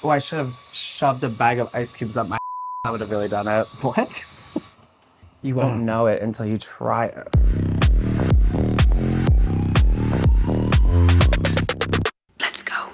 Oh, I should have shoved a bag of ice cubes up my I would have really done it. What? You won't know it until you try it. Let's go.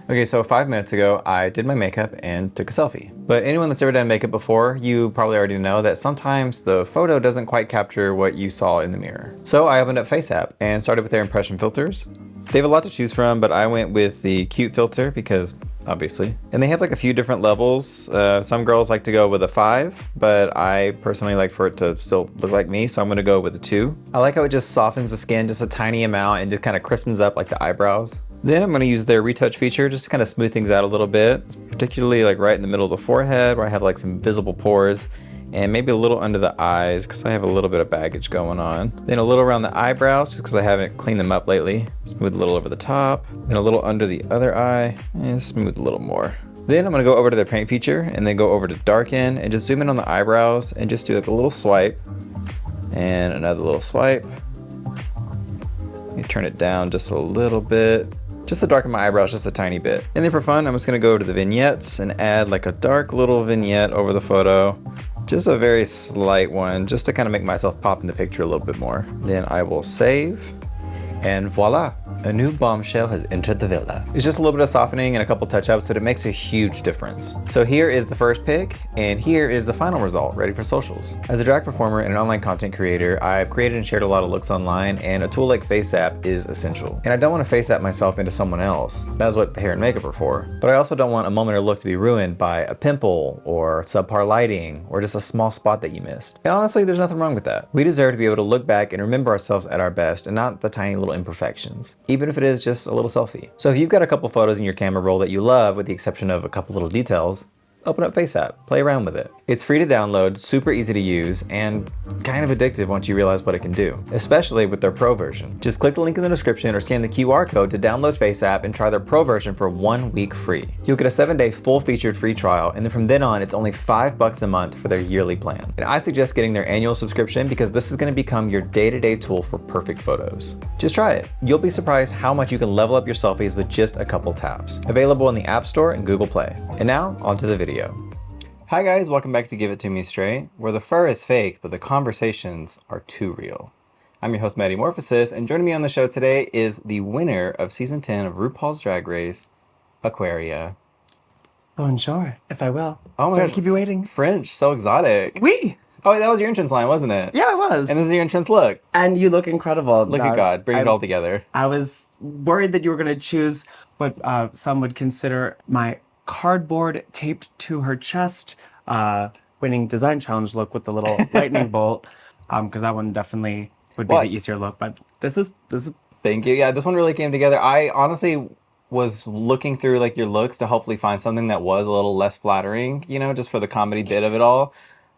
Okay, so 5 minutes ago, I did my makeup and took a selfie. But anyone that's ever done makeup before, you probably already know that sometimes the photo doesn't quite capture what you saw in the mirror. So I opened up FaceApp and started with their impression filters. They have a lot to choose from, but I went with the cute filter because obviously. And they have like a few different levels. Some girls like to go with a 5, but I personally like for it to still look like me, so I'm gonna go with a 2. I like how it just softens the skin just a tiny amount and just kind of crispens up like the eyebrows. Then I'm gonna use their retouch feature just to kind of smooth things out a little bit, particularly like right in the middle of the forehead where I have like some visible pores, and maybe a little under the eyes because I have a little bit of baggage going on. Then a little around the eyebrows just because I haven't cleaned them up lately. Smooth a little over the top, then a little under the other eye, and smooth a little more. Then I'm gonna go over to their paint feature and then go over to darken and just zoom in on the eyebrows and just do like a little swipe and another little swipe. You turn it down just a little bit, just to darken my eyebrows just a tiny bit. And then for fun, I'm just gonna go to the vignettes and add like a dark little vignette over the photo. Just a very slight one, just to kind of make myself pop in the picture a little bit more. Then I will save, and voila, a new bombshell has entered the villa. It's just a little bit of softening and a couple touch-ups, but it makes a huge difference. So here is the first pick, and here is the final result, ready for socials. As a drag performer and an online content creator, I've created and shared a lot of looks online, and a tool like FaceApp is essential. And I don't want to FaceApp myself into someone else. That's what the hair and makeup are for. But I also don't want a moment or look to be ruined by a pimple, or subpar lighting, or just a small spot that you missed. And honestly, there's nothing wrong with that. We deserve to be able to look back and remember ourselves at our best, and not the tiny little imperfections, even if it is just a little selfie. So if you've got a couple photos in your camera roll that you love, with the exception of a couple little details, open up FaceApp, play around with it. It's free to download, super easy to use, and kind of addictive once you realize what it can do, especially with their pro version. Just click the link in the description or scan the QR code to download FaceApp and try their pro version for 1 week free. You'll get a 7-day full-featured free trial, and then from then on, it's only $5 a month for their yearly plan. And I suggest getting their annual subscription because this is gonna become your day-to-day tool for perfect photos. Just try it. You'll be surprised how much you can level up your selfies with just a couple taps. Available in the App Store and Google Play. And now, onto the video. Hi guys, welcome back to Give It To Me Straight, where the fur is fake, but the conversations are too real. I'm your host, Maddy Morphosis, and joining me on the show today is the winner of Season 10 of RuPaul's Drag Race, Aquaria. Bonjour, if I will. Oh my Sorry gosh, to keep you waiting. French, so exotic. Oui! Oh, that was your entrance line, wasn't it? Yeah, it was. And this is your entrance look. And you look incredible. Look at God, bring it all together. I was worried that you were going to choose what some would consider my cardboard taped to her chest winning design challenge look with the little lightning bolt, because that one definitely would be the easier look. But this is. Thank you. Yeah, this one really came together. I honestly was looking through like your looks to hopefully find something that was a little less flattering, you know, just for the comedy bit of it all.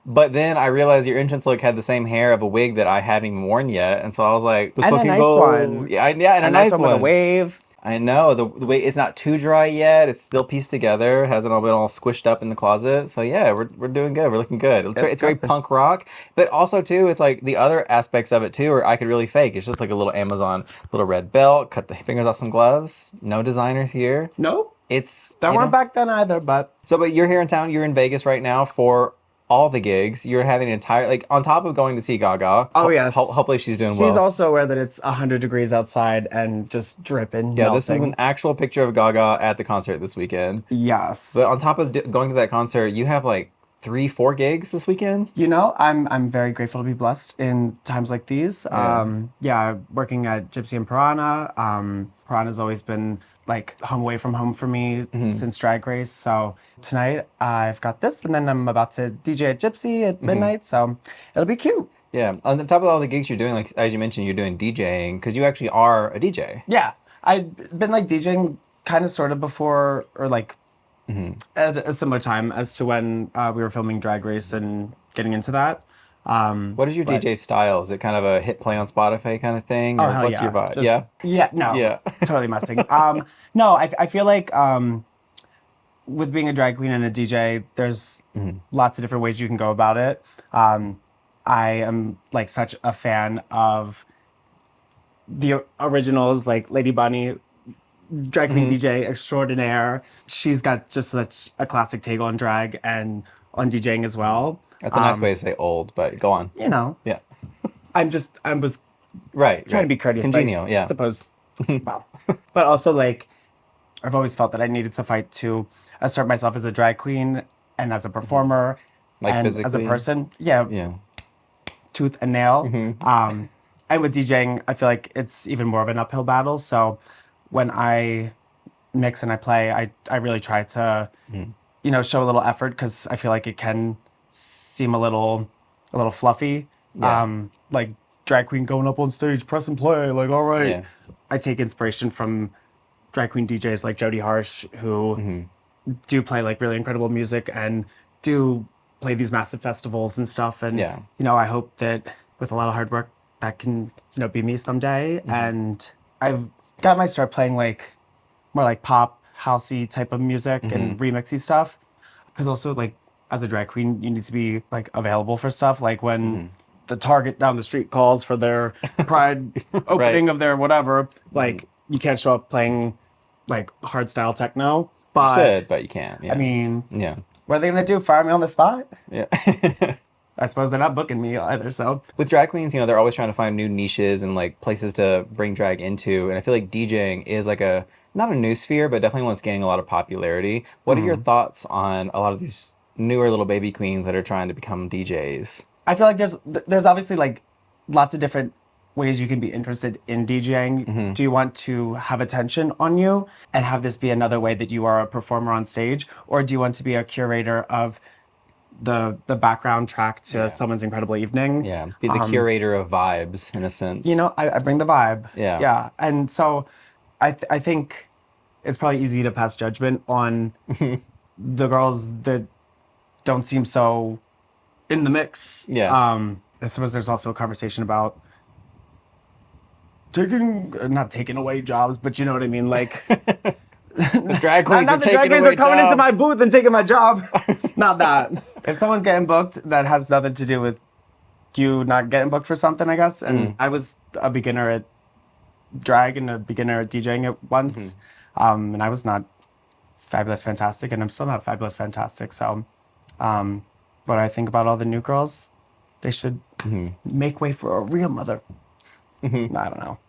But then I realized your entrance look had the same hair of a wig that I hadn't even worn yet, and so I was like, "Let's fucking go!" One. Yeah, and a nice one with a wave. I know the way it's not too dry yet. It's still pieced together. Hasn't all been all squished up in the closet. So yeah, we're doing good. We're looking good. It's very punk rock, but also too, it's like the other aspects of it too, or I could really fake. It's just like a little Amazon, little red belt. Cut the fingers off some gloves. No designers here. Nope. It's that weren't back then either. But you're here in town. You're in Vegas right now for all the gigs. You're having an entire, like, on top of going to see Gaga. Oh, yes. Hopefully she's doing well. She's also aware that it's 100 degrees outside and just dripping. Yeah, melting. This is an actual picture of Gaga at the concert this weekend. Yes. But on top of going to that concert, you have like 3-4 gigs this weekend. You know, I'm very grateful to be blessed in times like these. Yeah, working at Gypsy and Piranha. Piranha's always been like home away from home for me since Drag Race. So tonight I've got this, and then I'm about to DJ at Gypsy at midnight. So it'll be cute. Yeah. On top of all the gigs you're doing, like as you mentioned, you're doing DJing because you actually are a DJ. Yeah, I've been like DJing kind of sort of before, or like at a similar time as to when we were filming Drag Race and getting into that. What is your DJ style? Is it kind of a hit play on Spotify kind of thing? Oh, Or hell what's yeah. your vibe? Just, yeah? No. Yeah. Totally messing. No, I feel like with being a drag queen and a DJ, there's lots of different ways you can go about it. I am like such a fan of the originals, like Lady Bunny, drag queen DJ extraordinaire. She's got just such a classic take on drag and on DJing as well. That's a nice way to say old, but go on. You know, Yeah. I was Right. trying to be courteous. Congenial, but I yeah. suppose. Well, but also like, I've always felt that I needed to fight to assert myself as a drag queen and as a performer, Like and as a physically? person. Yeah, Yeah. tooth and nail. Mm-hmm. And with DJing, I feel like it's even more of an uphill battle. So when I mix and I play, I really try to, you know, show a little effort because I feel like it can seem a little fluffy. Yeah. Like drag queen going up on stage, press and play, like, all right. Yeah. I take inspiration from drag queen DJs like Jody Harsh, who do play like really incredible music and do play these massive festivals and stuff. And, Yeah. you know, I hope that with a lot of hard work, that can, you know, be me someday. And I've got my start playing like more like pop, housey type of music and remixy stuff. Because also, like, as a drag queen, you need to be like available for stuff. Like when the Target down the street calls for their Pride opening of their whatever, like you can't show up playing like hard style techno. But You should, but you can't. Yeah. I mean, yeah. what are they gonna do? Fire me on the spot? Yeah. I suppose they're not booking me either. So With drag queens, you know, they're always trying to find new niches and like places to bring drag into. And I feel like DJing is like a, not a new sphere, but definitely one that's gaining a lot of popularity. What are your thoughts on a lot of these newer little baby queens that are trying to become DJs? I feel like there's obviously like lots of different ways you can be interested in DJing. Do you want to have attention on you and have this be another way that you are a performer on stage, or do you want to be a curator of the background track to someone's incredible evening? Yeah. Be the curator of vibes in a sense. You know, I bring the vibe. Yeah. Yeah. And so I think it's probably easy to pass judgment on the girls that don't seem so in the mix. Yeah. I suppose there's also a conversation about not taking away jobs, but you know what I mean? Like, The drag queens not are the taking drag queens away are coming into jobs. my booth and taking my job. Not that. If someone's getting booked, that has nothing to do with you not getting booked for something, I guess. And I was a beginner at drag and a beginner at DJing at once. And I was not fabulous fantastic, and I'm still not fabulous fantastic. So what I think about all the new girls, they should make way for a real mother. I don't know.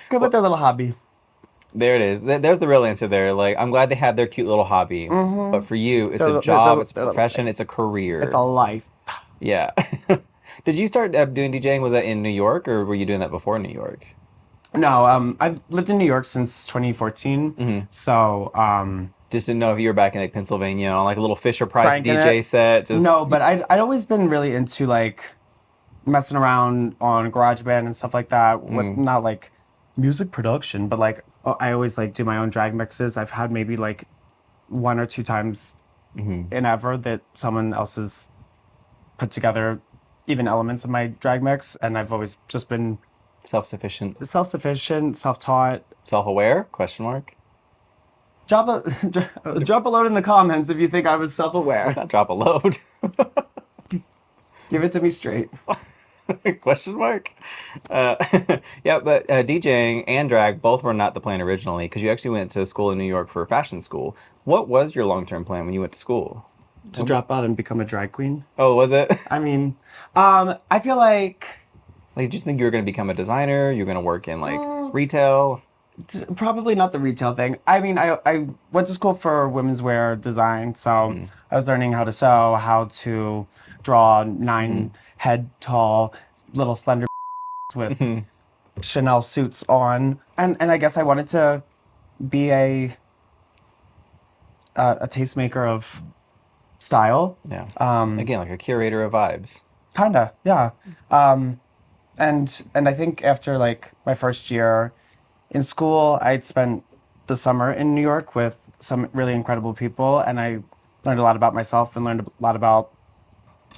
Good with their little hobby. There it is. There's the real answer there. Like, I'm glad they have their cute little hobby. But for you, it's a job, it's a profession, it's a career. It's a life. Yeah. Did you start doing DJing? Was that in New York, or were you doing that before New York? No, I've lived in New York since 2014. So, Just didn't know if you were back in like Pennsylvania on like a little Fisher Price Cranking DJ it. set. Just no, but I'd always been really into like messing around on GarageBand and stuff like that. Not like music production, but like I always like do my own drag mixes. I've had maybe like 1 or 2 times in ever that someone else has put together even elements of my drag mix, and I've always just been self-sufficient, self-taught. Self-aware? Question mark. Drop a load in the comments if you think I was self-aware. Not drop a load. Give it to me straight. Question mark. Yeah, but DJing and drag both were not the plan originally, because you actually went to school in New York for fashion school. What was your long-term plan when you went to school? To drop out and become a drag queen. Oh, was it? I mean, I feel like Like, did you think you were going to become a designer? You're going to work in like retail? probably not the retail thing. I mean, I went to school for women's wear design, so I was learning how to sew, how to draw 9 head tall little slender with Chanel suits on, and I guess I wanted to be a tastemaker of style. Yeah. Again, like a curator of vibes. Kinda, yeah. And I think after like my first year in school, I'd spent the summer in New York with some really incredible people, and I learned a lot about myself and learned a lot about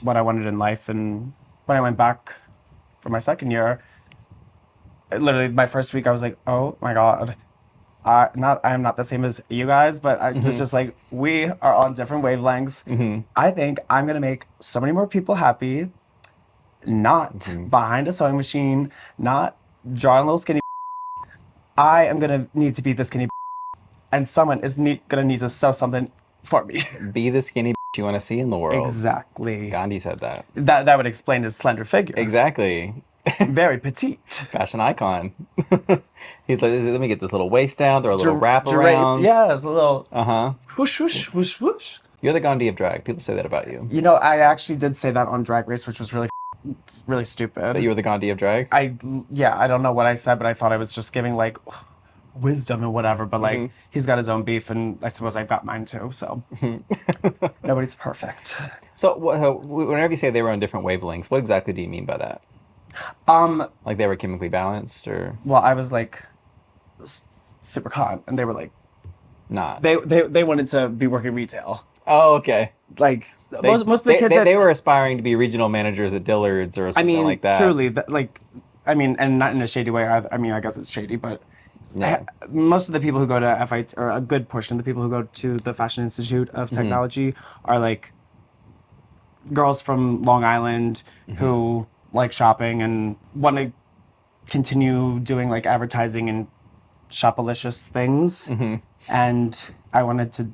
what I wanted in life. And when I went back for my second year, literally my first week, I was like, oh my God, I am not the same as you guys, but I was just like, we are on different wavelengths. I think I'm gonna make so many more people happy, not behind a sewing machine, not drawing little skinny. I am gonna need to be the skinny and someone is gonna need to sew something for me. Be the skinny you want to see in the world. Exactly. Gandhi said that. That would explain his slender figure. Exactly. Very petite. Fashion icon. He's like, let me get this little waist down, throw a little wrap around. Yeah, it's a little whoosh, whoosh, whoosh, whoosh. You're the Gandhi of drag. People say that about you. You know, I actually did say that on Drag Race, which was really stupid. That you were the Gandhi of drag? I don't know what I said, but I thought I was just giving like wisdom and whatever, but like he's got his own beef and I suppose I've got mine too, so nobody's perfect. So whenever you say they were on different wavelengths, what exactly do you mean by that? Like they were chemically balanced, or? Well, I was like super hot and they were like not. They wanted to be working retail. Oh, okay. Like most of the kids they were aspiring to be regional managers at Dillard's or something like that. Truly, and not in a shady way. I mean, I guess it's shady, but most of the people who go to FIT, or a good portion of the people who go to the Fashion Institute of Technology, are like girls from Long Island who like shopping and want to continue doing like advertising and shopalicious things. And I wanted to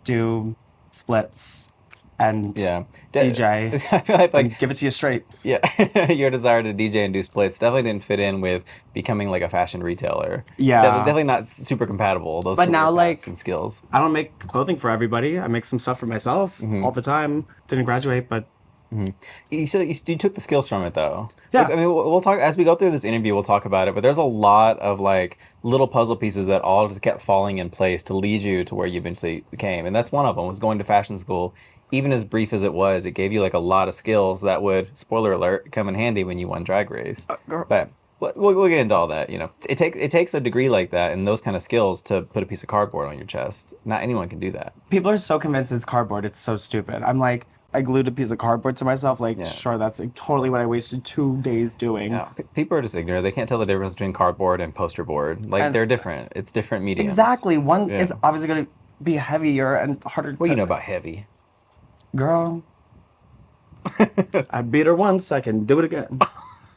do splits and DJ. I feel like give it to you straight. Yeah, your desire to DJ and do splits definitely didn't fit in with becoming like a fashion retailer. Yeah, definitely not super compatible. Those, but now like and skills. I don't make clothing for everybody. I make some stuff for myself all the time. Didn't graduate, but. You took the skills from it though. Yeah. Which, I mean, we'll talk as we go through this interview. We'll talk about it, but there's a lot of like little puzzle pieces that all just kept falling in place to lead you to where you eventually became, and that's one of them. Was going to fashion school. Even as brief as it was, it gave you like a lot of skills that would, spoiler alert, come in handy when you won Drag Race. But we'll get into all that. You know, it takes a degree like that and those kind of skills to put a piece of cardboard on your chest. Not anyone can do that. People are so convinced it's cardboard. It's so stupid. I'm like, I glued a piece of cardboard to myself. Like, sure, that's like totally what I wasted 2 days doing. Yeah. People are just ignorant. They can't tell the difference between cardboard and poster board. Like, they're different. It's different mediums. Exactly. One is obviously going to be heavier and harder What do you know about heavy? Girl, I beat her once. I can do it again.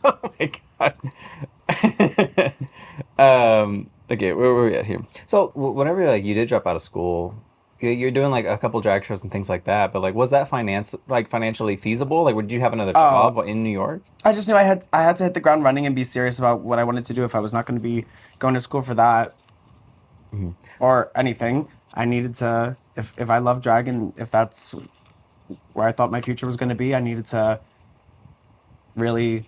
Oh my god. Okay, where were we at here? So, whenever like you did drop out of school, you're doing like a couple drag shows and things like that, but like was that financially feasible? Like would you have another job in New York? I just knew I had to hit the ground running and be serious about what I wanted to do if I was not going to be going to school for that or anything. I needed to, if I love drag and if that's where I thought my future was going to be, I needed to really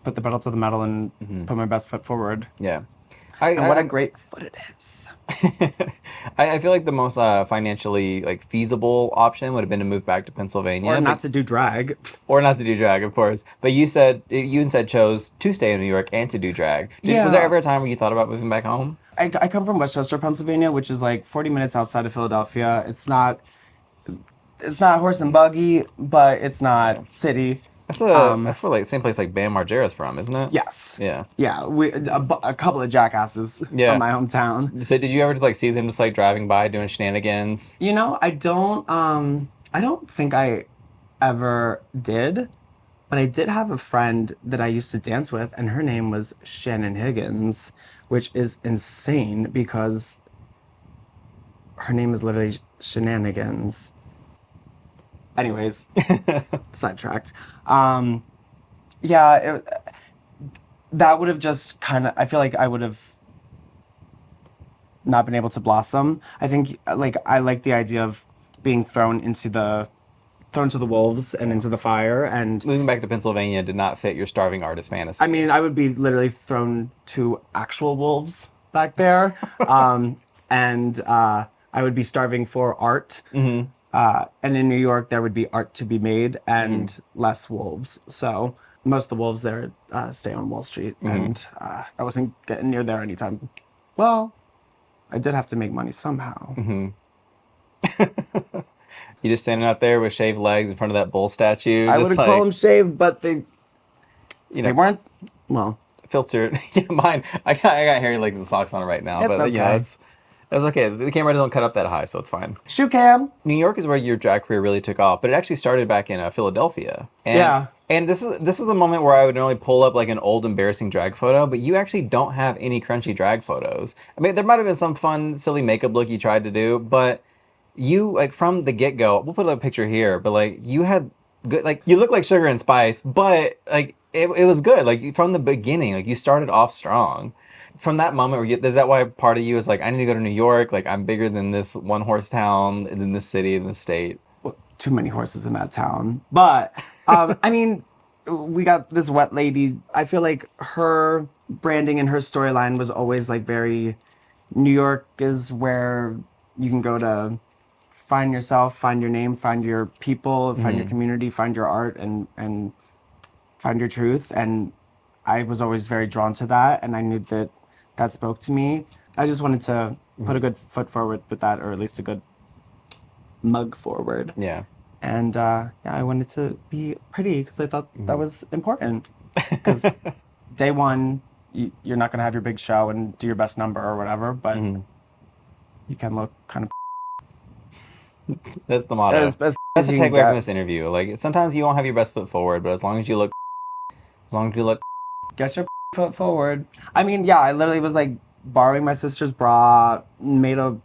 put the pedal to the metal and put my best foot forward. Yeah. And what a great foot it is. I feel like the most financially like feasible option would have been to move back to Pennsylvania. Or not to do drag. Or not to do drag, of course. But you instead chose to stay in New York and to do drag. Was there ever a time where you thought about moving back home? I come from Westchester, Pennsylvania, which is like 40 minutes outside of Philadelphia. It's not horse and buggy, but it's not city. That's where like the same place like Bam Margera's from, isn't it? Yes. Yeah. Yeah. A couple of jackasses from my hometown. So did you ever just like see them just like driving by doing shenanigans? You know, I don't think I ever did, but I did have a friend that I used to dance with, and her name was Shannon Higgins, which is insane because her name is literally Shenanigans. Anyways, sidetracked. That would have just kind of, I feel like I would have not been able to blossom. I think, like, I like the idea of being thrown to the wolves and into the fire, and moving back to Pennsylvania did not fit your starving artist fantasy. I mean, I would be literally thrown to actual wolves back there, and I would be starving for art. And in New York, there would be art to be made and less wolves. So most of the wolves there stay on Wall Street, and I wasn't getting near there anytime. Well, I did have to make money somehow. You just standing out there with shaved legs in front of that bull statue. I wouldn't call them shaved, but they weren't, well. Filtered. Yeah, mine. I got hairy legs and socks on right now, but okay. You know, that's okay. The camera doesn't cut up that high, so it's fine. Shoe cam. New York is where your drag career really took off, but it actually started back in Philadelphia. And And this is the moment where I would normally pull up like an old embarrassing drag photo, but you actually don't have any crunchy drag photos. I mean, there might have been some fun, silly makeup look you tried to do, but you like from the get-go, we'll put a picture here, but like you had good, like you look like Sugar and Spice, but like it was good. Like from the beginning, like you started off strong. From that moment, is that why part of you is like, I need to go to New York? Like I'm bigger than this one horse town, than this city, than this state. Well, too many horses in that town. But I mean, we got this wet lady. I feel like her branding and her storyline was always like very, New York is where you can go to find yourself, find your name, find your people, find your community, find your art, and find your truth. And I was always very drawn to that, and I knew that spoke to me. I just wanted to put a good foot forward with that, or at least a good mug forward. Yeah. And yeah, I wanted to be pretty because I thought that was important. Because day one, you're not going to have your big show and do your best number or whatever, but you can look kind of. That's the motto. As That's the takeaway from this interview. Like sometimes you won't have your best foot forward, but as long as you look, get your foot forward. I mean, yeah, I literally was like borrowing my sister's bra, made a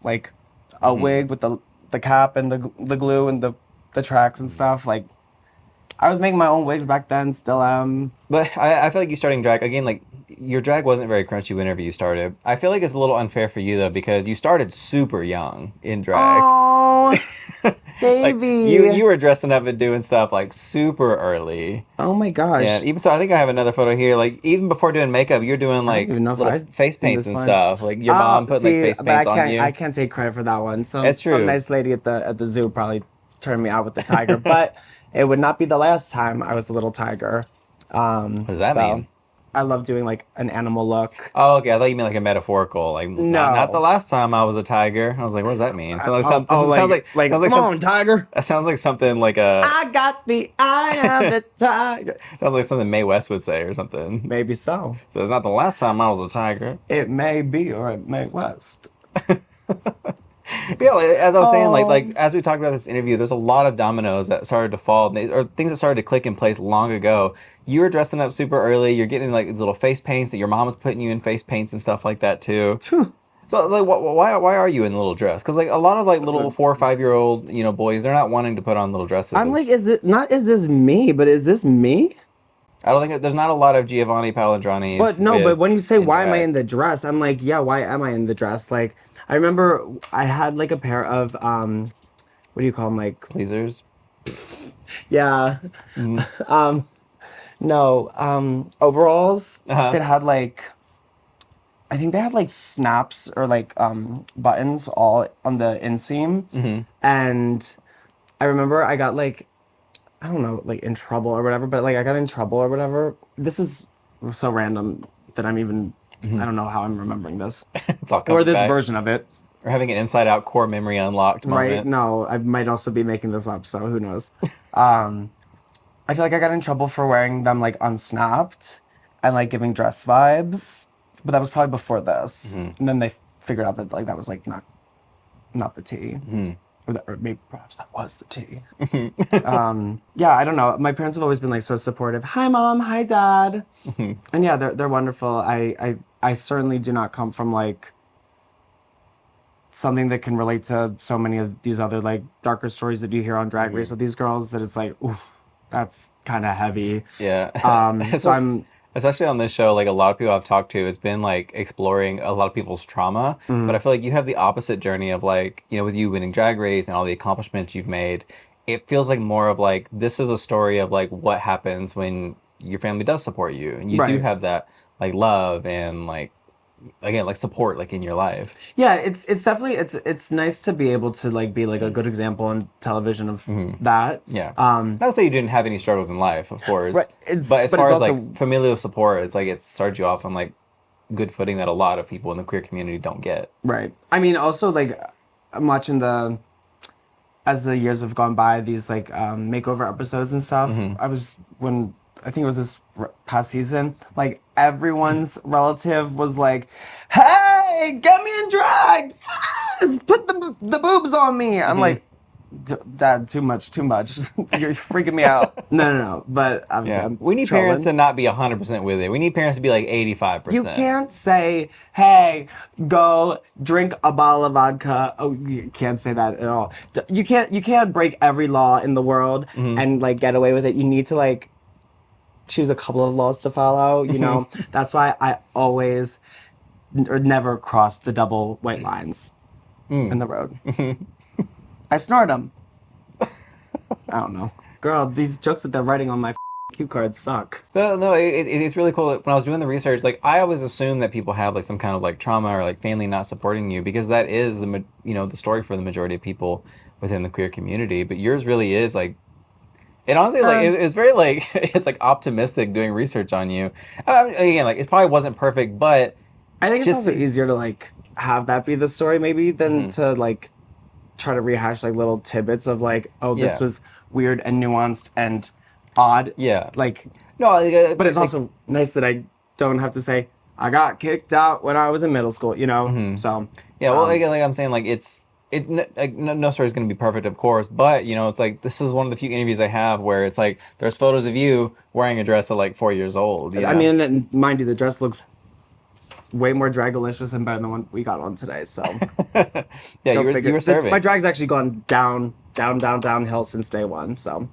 wig with the cap and the glue and the tracks and stuff. Like I was making my own wigs back then, still am. But I feel like you starting drag again. Like your drag wasn't very crunchy whenever you started. I feel like it's a little unfair for you though because you started super young in drag. Oh, baby! Like, you were dressing up and doing stuff like super early. Oh my gosh! Yeah, even so, I think I have another photo here. Like even before doing makeup, you're doing like little face paints and stuff. Like your mom put like face paints on you. I can't take credit for that one. It's true. Some nice lady at the zoo probably turned me out with the tiger, but it would not be the last time I was a little tiger. What does that mean? I love doing like an animal look. Oh, okay. I thought you meant like a metaphorical. Like, no, not the last time I was a tiger. I was like, what does that mean? So sounds like come on, tiger. That sounds like something like a. I got the eye of the tiger. Sounds like something Mae West would say or something. Maybe so. So it's not the last time I was a tiger. It may be, or it may West. Yeah, as I was saying, like as we talked about this interview, there's a lot of dominoes that started to fall, or things that started to click in place long ago. You were dressing up super early. You're getting like these little face paints that your mom was putting you in face paints and stuff like that too. So like, why are you in a little dress? Because like a lot of like little 4 or 5 year old boys, they're not wanting to put on little dresses. I'm like, is this me? But is this me? I don't think there's not a lot of Giovanni Palandronis. But no, but when you say why am I in the dress, I'm like, yeah, why am I in the dress? Like. I remember I had like a pair of what do you call them, like pleasers? Yeah. Overalls that had like, I think they had like snaps or like buttons all on the inseam. And I remember I got like, I don't know, like in trouble or whatever, but like I got in trouble or whatever. This is so random that I'm even I don't know how I'm remembering this. It's all or this back. version of it. Or having an inside out core memory unlocked moment. Right? No, I might also be making this up, so who knows. I feel like I got in trouble for wearing them like unsnapped and like giving dress vibes. But that was probably before this. And then they figured out that like that was like not the tea. Or maybe perhaps that was the tea. Yeah, I don't know. My parents have always been like so supportive. Hi mom, hi dad. And yeah, they're wonderful. I certainly do not come from like something that can relate to so many of these other like darker stories that you hear on Drag Race of these girls that it's like, oof, that's kind of heavy. Yeah. So I'm especially on this show, like a lot of people I've talked to, it's been like exploring a lot of people's trauma. But I feel like you have the opposite journey of like, with you winning Drag Race and all the accomplishments you've made, it feels like more of like, this is a story of like what happens when your family does support you. And you do have that like love and like, again, like support like in your life. Yeah, it's definitely it's nice to be able to like be like a good example on television of that. Yeah. Not to say you didn't have any struggles in life, of course. Right. But as far as like familial support, it's like it started you off on like good footing that a lot of people in the queer community don't get. Right. I mean, also like I'm watching as the years have gone by, these like makeover episodes and stuff. I think it was this past season, like everyone's relative was like, hey, get me in drag, yes, put the boobs on me. I'm like, Dad, too much. You're freaking me out. No. But obviously, I'm We need trolling. parents to not be 100% with it. We need parents to be like 85%. You can't say, hey, go drink a bottle of vodka. Oh, you can't say that at all. You can't break every law in the world and like get away with it. You need to like choose a couple of laws to follow, you know? That's why I always or never cross the double white lines in the road. I snort them. I don't know. Girl, these jokes that they're writing on my cue cards suck. No, it's really cool. When I was doing the research, like I always assume that people have like some kind of like trauma or like family not supporting you, because that is the story for the majority of people within the queer community. But yours really is like, and honestly, like it's very like it's like optimistic doing research on you. Again, like it probably wasn't perfect, but I think it's also easier to like have that be the story maybe than to like try to rehash like little tidbits of like, oh, this was weird and nuanced and odd. Yeah. Like, no, but it's also nice that I don't have to say I got kicked out when I was in middle school, you know? So yeah, well, like I'm saying, like no story is going to be perfect, of course, but you know, it's like this is one of the few interviews I have where it's like there's photos of you wearing a dress at like 4 years old. I mean, and mind you, the dress looks way more dragalicious and better than one we got on today. So yeah, you were serving. My drag's actually gone downhill since day one. So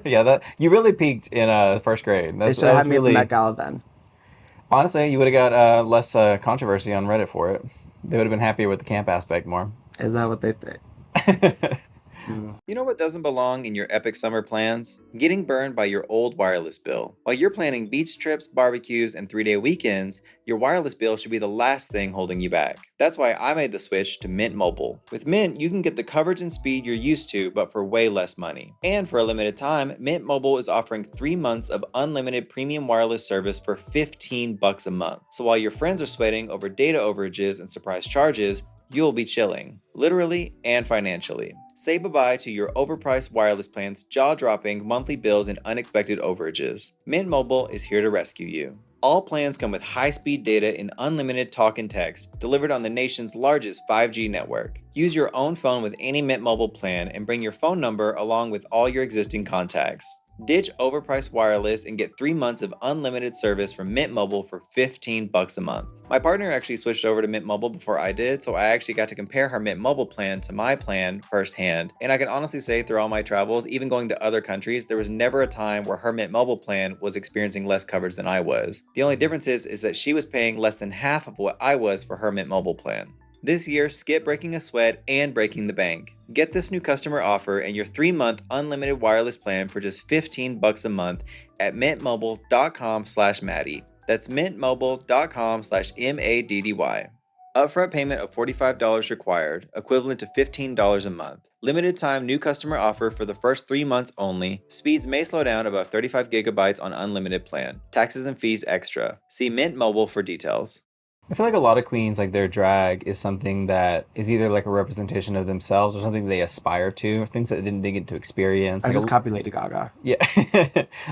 yeah, that you really peaked in first grade. They should have had me at the Met Gala then. Honestly, you would have got less controversy on Reddit for it. They would have been happier with the camp aspect more. Is that what they think? You know what doesn't belong in your epic summer plans? Getting burned by your old wireless bill. While you're planning beach trips, barbecues, and 3-day weekends, your wireless bill should be the last thing holding you back. That's why I made the switch to Mint Mobile. With Mint, you can get the coverage and speed you're used to, but for way less money. And for a limited time, Mint Mobile is offering 3 months of unlimited premium wireless service for $15 a month. So while your friends are sweating over data overages and surprise charges, you'll be chilling, literally and financially. Say bye-bye to your overpriced wireless plans, jaw-dropping monthly bills, and unexpected overages. Mint Mobile is here to rescue you. All plans come with high-speed data and unlimited talk and text, delivered on the nation's largest 5G network. Use your own phone with any Mint Mobile plan and bring your phone number along with all your existing contacts. Ditch overpriced wireless and get 3 months of unlimited service from Mint Mobile for $15 a month. My partner actually switched over to Mint Mobile before I did, so I actually got to compare her Mint Mobile plan to my plan firsthand. And I can honestly say through all my travels, even going to other countries, there was never a time where her Mint Mobile plan was experiencing less coverage than I was. The only difference is that she was paying less than half of what I was for her Mint Mobile plan. This year, skip breaking a sweat and breaking the bank. Get this new customer offer and your 3-month unlimited wireless plan for just $15 a month at mintmobile.com/Maddy. That's mintmobile.com/MADDY. Upfront payment of $45 required, equivalent to $15 a month. Limited time new customer offer for the first 3 months only. Speeds may slow down above 35 gigabytes on unlimited plan. Taxes and fees extra. See Mint Mobile for details. I feel like a lot of queens, like their drag is something that is either like a representation of themselves or something they aspire to, or things that they didn't get to experience. I just copy Lady Gaga. Yeah.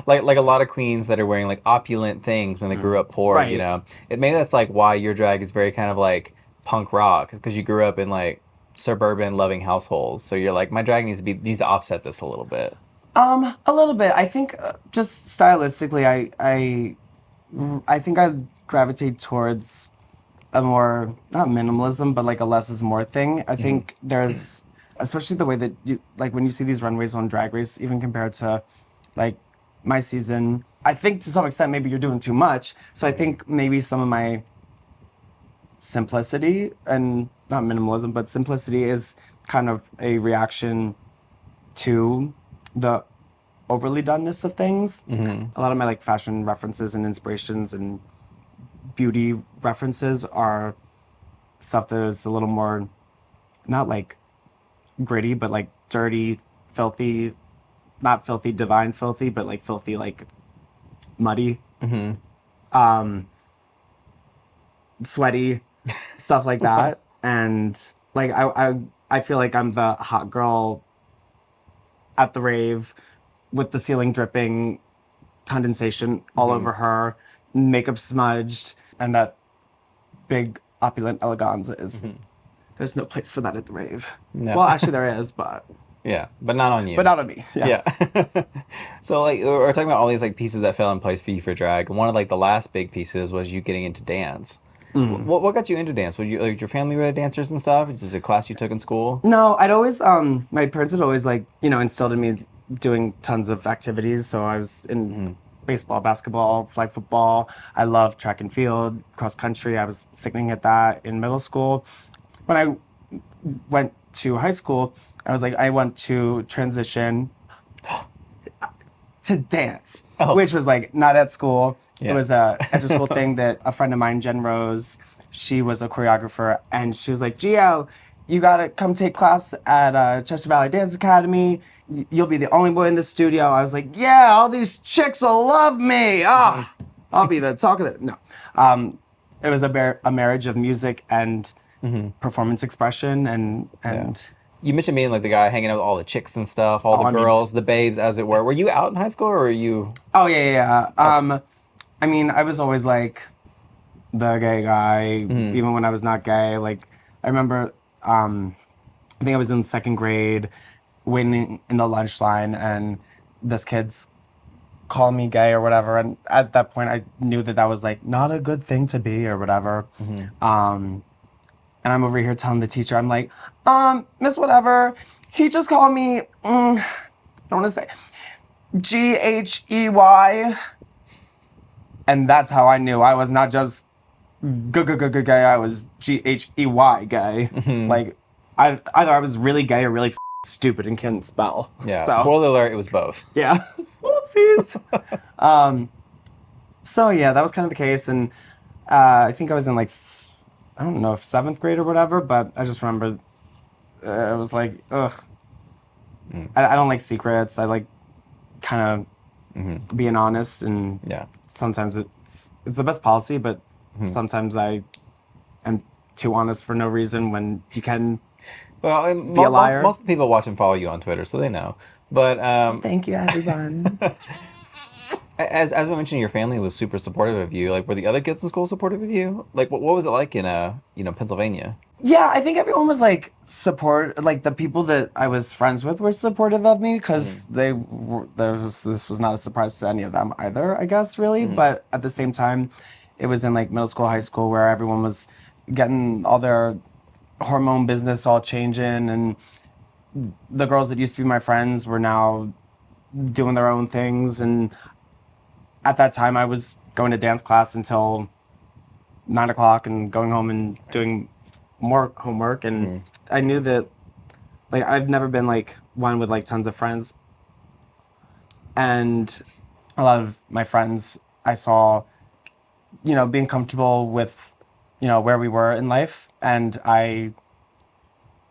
like a lot of queens that are wearing like opulent things when they grew up poor, Right. you know. Maybe that's like why your drag is very kind of like punk rock, because you grew up in like suburban loving households. So you're like, my drag needs to offset this a little bit. A little bit. I think just stylistically, I think I gravitate towards a more, not minimalism, but like a less is more thing. I think there's, especially the way that you, like when you see these runways on Drag Race, even compared to like my season, I think to some extent maybe you're doing too much. So I think maybe some of my simplicity, and not minimalism, but simplicity is kind of a reaction to the overly doneness of things. A lot of my like fashion references and inspirations and beauty references are stuff that is a little more, not like gritty, but like dirty, filthy, not filthy, divine filthy, but like filthy, like muddy, sweaty, stuff like that. And like, I feel like I'm the hot girl at the rave with the ceiling dripping, condensation all over her, makeup smudged, and that big opulent elegance is, there's no place for that at the rave. No. Well, actually there is, but. Yeah, but not on you. but not on me. Yeah. Yeah. So like we're talking about all these like pieces that fell in place for you for drag. One of like the last big pieces was you getting into dance. What got you into dance? Was you like your family were dancers and stuff? Is this a class you took in school? No, I'd always my parents had always like, instilled in me doing tons of activities. So I was in baseball, basketball, flag football. I loved track and field, cross country. I was sickening at that in middle school. When I went to high school, I want to transition to dance, which was like not at school. Yeah. It was a after school thing that a friend of mine, Jen Rose, she was a choreographer, and she was like, Gio, you gotta come take class at Chester Valley Dance Academy. You'll be the only boy in the studio. I was like, yeah, all these chicks will love me. Ah, I'll be the talk of it. No, it was a marriage of music and performance expression, and You mentioned being like the guy hanging out with all the chicks and stuff, all the girls, the babes, as it were. Were you out in high school, or were you? Oh yeah. I mean, I was always like the gay guy, even when I was not gay. Like, I remember, I think I was in second grade, waiting in the lunch line, and this kid's calling me gay or whatever. And at that point, I knew that was like not a good thing to be or whatever. And I'm over here telling the teacher, I'm like, Miss Whatever, he just called me, I don't want to say, Ghey. And that's how I knew I was not just gay, I was Ghey gay. Like, either I was really gay or really stupid and couldn't spell. Yeah, so, spoiler alert, it was both. Yeah. Whoopsies. So yeah, that was kind of the case. And I think I was in like, I don't know if 7th grade or whatever, but I just remember it was like, ugh. I don't like secrets. I like kind of being honest, and sometimes it's the best policy, but sometimes I am too honest for no reason when you can Well, be a liar. Most of the people watch and follow you on Twitter, so they know. But thank you, everyone. as we mentioned, your family was super supportive of you. Like, were the other kids in school supportive of you? Like, what was it like in Pennsylvania? Yeah, I think everyone was like like the people that I was friends with were supportive of me, because this was not a surprise to any of them either, I guess, really. But at the same time, it was in like middle school, high school, where everyone was getting all their hormone business all changing, and the girls that used to be my friends were now doing their own things. And at that time, I was going to dance class until 9 o'clock and going home and doing more homework. And I knew that, like, I've never been like one with like tons of friends, and a lot of my friends I saw, being comfortable with, where we were in life, and I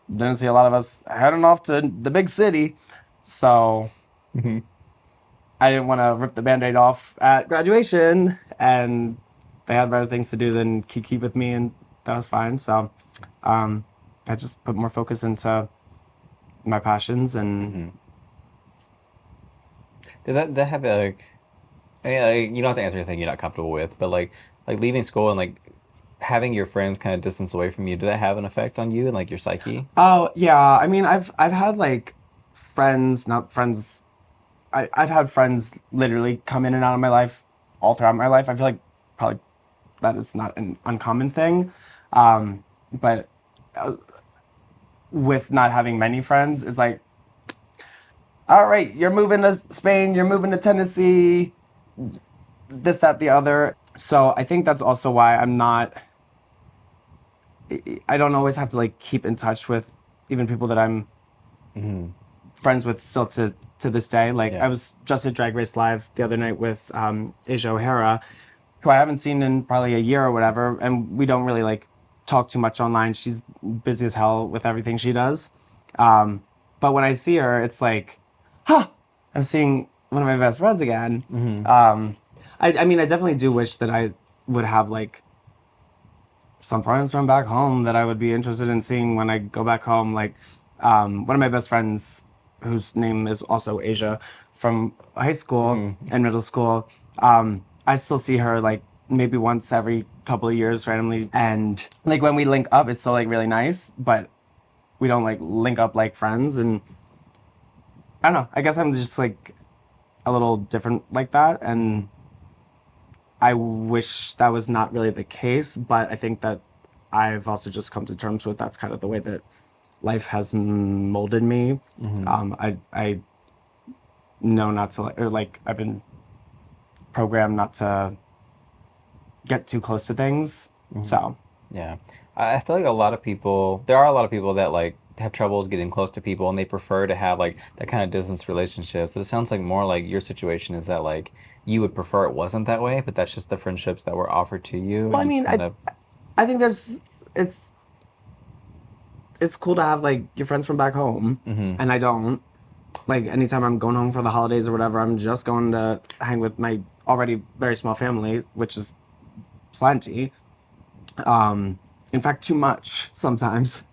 didn't see a lot of us heading off to the big city, so I didn't want to rip the Band-Aid off at graduation, and they had better things to do than keep with me, and that was fine. So I just put more focus into my passions. And Did that have like, I mean, like, you don't have to answer anything you're not comfortable with, but like leaving school and like having your friends kind of distance away from you, did that have an effect on you and like your psyche? Oh yeah, I mean, I've had like friends, not friends. I've had friends literally come in and out of my life all throughout my life. I feel like probably that is not an uncommon thing, but with not having many friends, it's like, all right, you're moving to Spain, you're moving to Tennessee, this, that, the other. So I think that's also why I don't always have to like keep in touch with even people that I'm friends with still to this day. Like, I was just at Drag Race Live the other night with Asia O'Hara, who I haven't seen in probably a year or whatever, and we don't really like talk too much online. She's busy as hell with everything she does. But when I see her, it's like, I'm seeing one of my best friends again. I mean, I definitely do wish that I would have like some friends from back home that I would be interested in seeing when I go back home. Like, one of my best friends, whose name is also Asia, from high school and middle school, I still see her like maybe once every couple of years randomly. And like when we link up, it's still like really nice, but we don't like link up like friends. And I don't know. I guess I'm just like a little different like that, and I wish that was not really the case. But I think that I've also just come to terms with that's kind of the way that life has molded me. I know not to or like I've been programmed not to get too close to things. So Yeah. I feel like there are a lot of people that like have troubles getting close to people and they prefer to have like that kind of distance relationships. So it sounds like more like your situation is that like you would prefer it wasn't that way, but that's just the friendships that were offered to you. well, I and you mean, kind of, I think it's cool to have like your friends from back home, and I don't. Like anytime I'm going home for the holidays or whatever, I'm just going to hang with my already very small family, which is plenty. In fact, too much sometimes.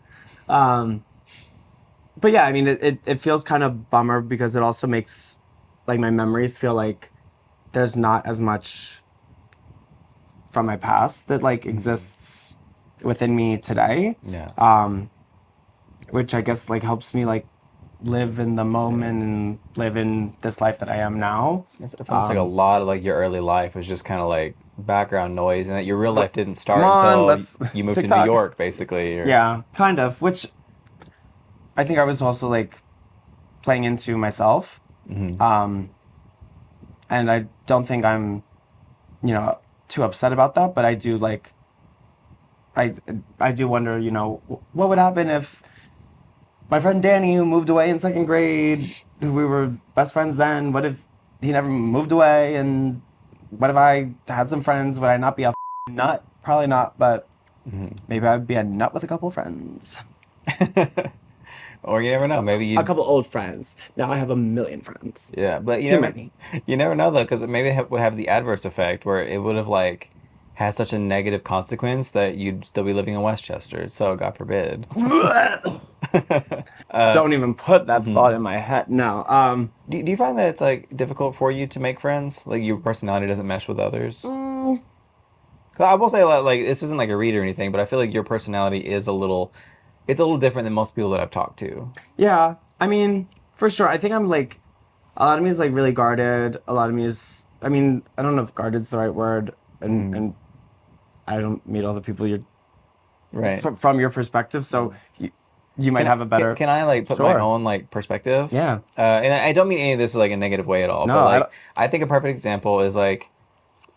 But yeah, I mean, it feels kind of bummer because it also makes like my memories feel like there's not as much from my past that like exists within me today. yeah. Which I guess like helps me like live in the moment and live in this life that I am now. It's almost like a lot of like your early life was just kind of like background noise, and that your real life didn't start Come on, until let's you moved to New TikTok. York, basically. Or, Yeah, kind of. Which I think I was also like playing into myself. And I don't think I'm, too upset about that. But I do like, I do wonder, what would happen if my friend Danny, who moved away in second grade, who we were best friends then, what if he never moved away? And what if I had some friends? Would I not be a nut? Probably not, but maybe I'd be a nut with a couple friends. Or you never know. Maybe you. A couple old friends. Now I have a million friends. Yeah, but Too many. You never know though, because maybe it would have the adverse effect where it would have like had such a negative consequence that you'd still be living in Westchester. So God forbid. Don't even put that thought in my head. No. Do you find that it's like difficult for you to make friends? Like your personality doesn't mesh with others? 'Cause I will say like this isn't like a read or anything, but I feel like your personality is it's a little different than most people that I've talked to. Yeah. I mean, for sure. I think I'm like, a lot of me is like really guarded. A lot of me is, I mean, I don't know if guarded's the right word. And I don't meet all the people you're, Right. From your perspective. So you might have a better. Can I like put my Sure. own like perspective? Yeah. And I don't mean any of this like a negative way at all. No, but I like I think a perfect example is like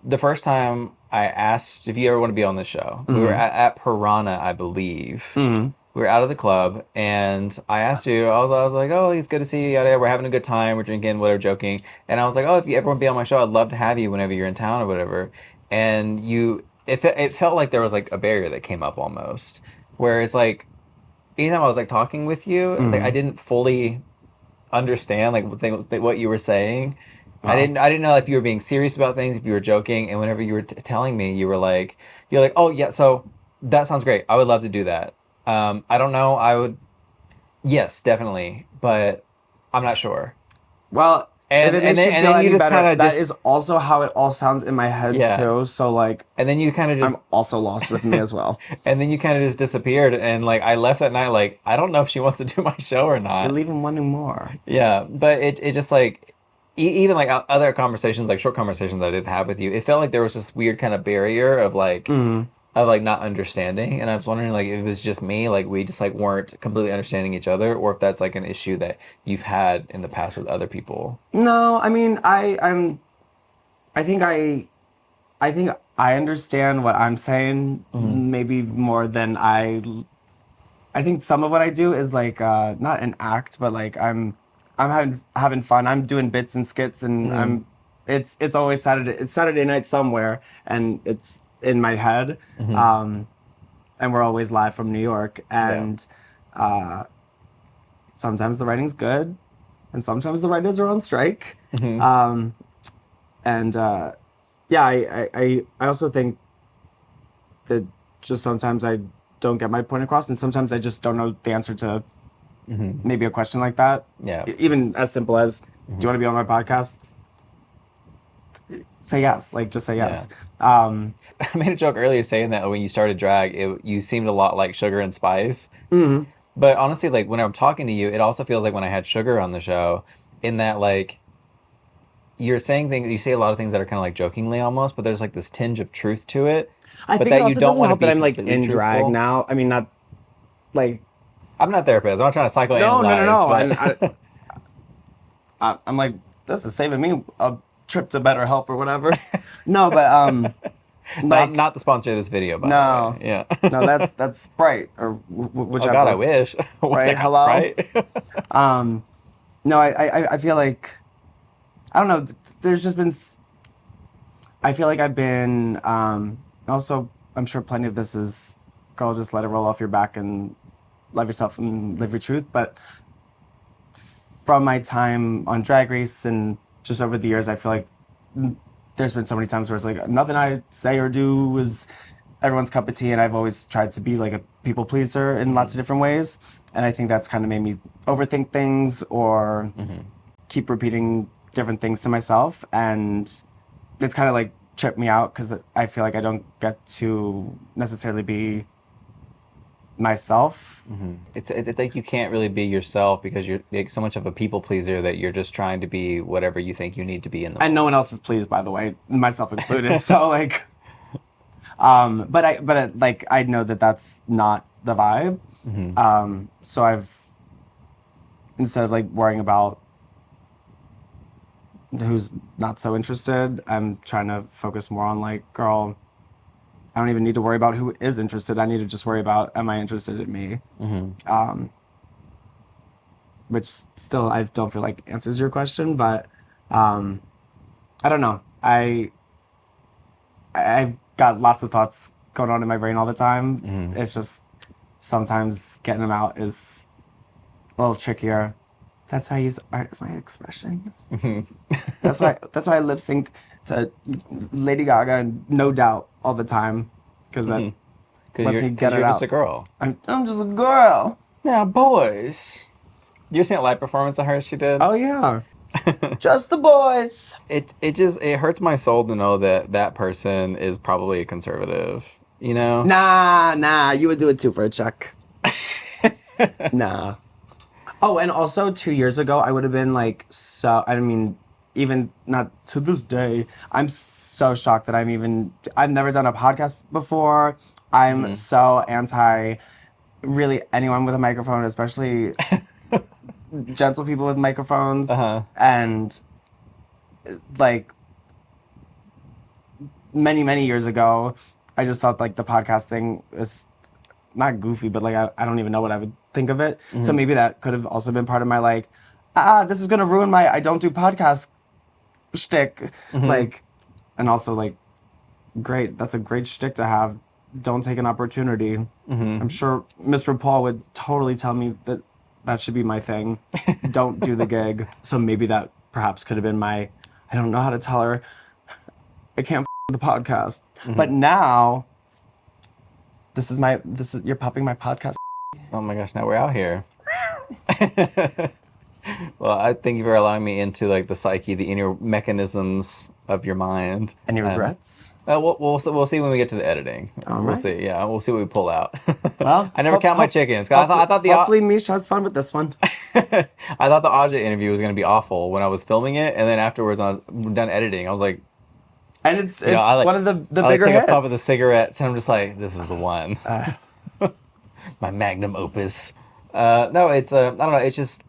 the first time I asked if you ever want to be on this show. We were at Piranha, I believe. We were out of the club, and I asked you. I was like, "Oh, it's good to see you. Yada, yada. We're having a good time. We're drinking, whatever, joking." And I was like, "Oh, if you ever want to be on my show, I'd love to have you whenever you're in town or whatever." And it felt like there was like a barrier that came up almost, where it's like, anytime I was like talking with you, like I didn't fully understand like what you were saying. Wow. I didn't know if you were being serious about things, if you were joking, and whenever you were telling me, you're like, "Oh yeah, so that sounds great. I would love to do that." I don't know. Yes, definitely, but I'm not sure. Well, And if it makes then- you and feel then you any just better, kinda that just- is also how it all sounds in my head Yeah. too. So like, And then you kind of just, I'm also lost with me as well. and then you kind of just disappeared, and like I left that night, like I don't know if she wants to do my show or not. You're leaving wanting more. Yeah, but it just like even like other conversations, like short conversations that I did have with you, it felt like there was this weird kind of barrier of like not understanding, and I was wondering like if it was just me, like we just like weren't completely understanding each other, or if that's like an issue that you've had in the past with other people. No, I mean, I think I understand what I'm saying maybe more than I think some of what I do is like not an act, but like I'm having fun. I'm doing bits and skits, and it's always Saturday. It's Saturday night somewhere, and it's in my head. And we're always live from New York, and sometimes the writing's good, and sometimes the writers are on strike. And yeah, I also think that just sometimes I don't get my point across, and sometimes I just don't know the answer to maybe a question like that. Yeah. Even as simple as, do you want to be on my podcast? Say yes. Like, just say yes. I made a joke earlier saying that when you started drag, you seemed a lot like Sugar and Spice. But honestly, like when I'm talking to you, it also feels like when I had Sugar on the show, in that like you're saying things, you say a lot of things that are kind of like jokingly almost, but there's like this tinge of truth to it. I but think that it also you don't doesn't want to help be that I'm like completely in drag truthful. now. I mean, not like I'm not a therapist. I'm not trying to psychoanalyze. no. But... I'm like, this is saving me a trip to BetterHelp or whatever. No, but like not the sponsor of this video, by no, the way. Yeah. no, that's Sprite or whichever. Oh God, I wish. Wish I Right? got Hello. Sprite. No, I feel like I don't know. There's just been. I feel like I've been. Also, I'm sure plenty of this is. Go, just let it roll off your back and love yourself and live your truth. But from my time on Drag Race and just over the years, I feel like there's been so many times where it's like nothing I say or do is everyone's cup of tea, and I've always tried to be like a people pleaser in lots of different ways, and I think that's kind of made me overthink things or keep repeating different things to myself, and it's kind of like tripped me out because I feel like I don't get to necessarily be myself. It's like you can't really be yourself because you're like so much of a people pleaser that you're just trying to be whatever you think you need to be in the And no one else is pleased, by the way, myself included. So like, but I know that that's not the vibe. So I've, instead of like worrying about who's not so interested, I'm trying to focus more on like, girl, I don't even need to worry about who is interested. I need to just worry about, am I interested in me? Which still I don't feel like answers your question, but I don't know. I've got lots of thoughts going on in my brain all the time. It's just sometimes getting them out is a little trickier. That's why I use art as my expression. That's why I lip sync to Lady Gaga and No Doubt all the time, because that lets me get it out. You're just a girl. I'm just a girl. Now, boys. You ever seen that live performance of hers she did? Oh yeah. Just the boys. It hurts my soul to know that that person is probably a conservative. You know? Nah. You would do it too for a check. Nah. Oh, and also 2 years ago, I would have been like, so, I mean, even not to this day, I'm so shocked that I've never done a podcast before. I'm so anti really anyone with a microphone, especially gentle people with microphones. And like many years ago, I just thought like the podcast thing is not goofy, but like I don't even know what I would think of it. So maybe that could have also been part of my like, this is gonna ruin my I don't do podcast shtick. Like, and also like, great, that's a great shtick to have. Don't take an opportunity. I'm sure Mr. Paul would totally tell me that that should be my thing. Don't do the gig. So maybe that perhaps could have been my, I don't know how to tell her, I can't the podcast. But now, you're popping my podcast. Oh my gosh, now we're out here. Well, I thank you for allowing me into like the psyche, the inner mechanisms of your mind. Any regrets? We'll see when we get to the editing. We'll see. Yeah, we'll see what we pull out. Well, I never count my chickens. I thought hopefully Misha has fun with this one. I thought the Aja interview was going to be awful when I was filming it, and then afterwards, when I was done editing, I was like, and it's one of the bigger take hits. a puff of the cigarettes, and I'm just like, this is the one. My magnum opus. No, it's I don't know. It's just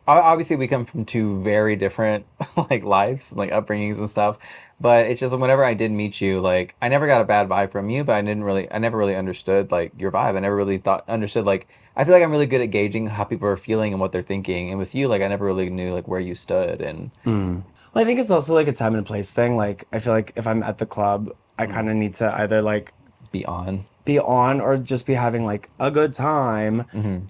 obviously we come from two very different like lives, like upbringings and stuff. But it's just whenever I did meet you, like I never got a bad vibe from you, but I never really understood like your vibe. I never really understood like I feel like I'm really good at gauging how people are feeling and what they're thinking. And with you, like I never really knew like where you stood and. Well, I think it's also like a time and place thing. Like I feel like if I'm at the club, I kind of need to either like be on or just be having like a good time,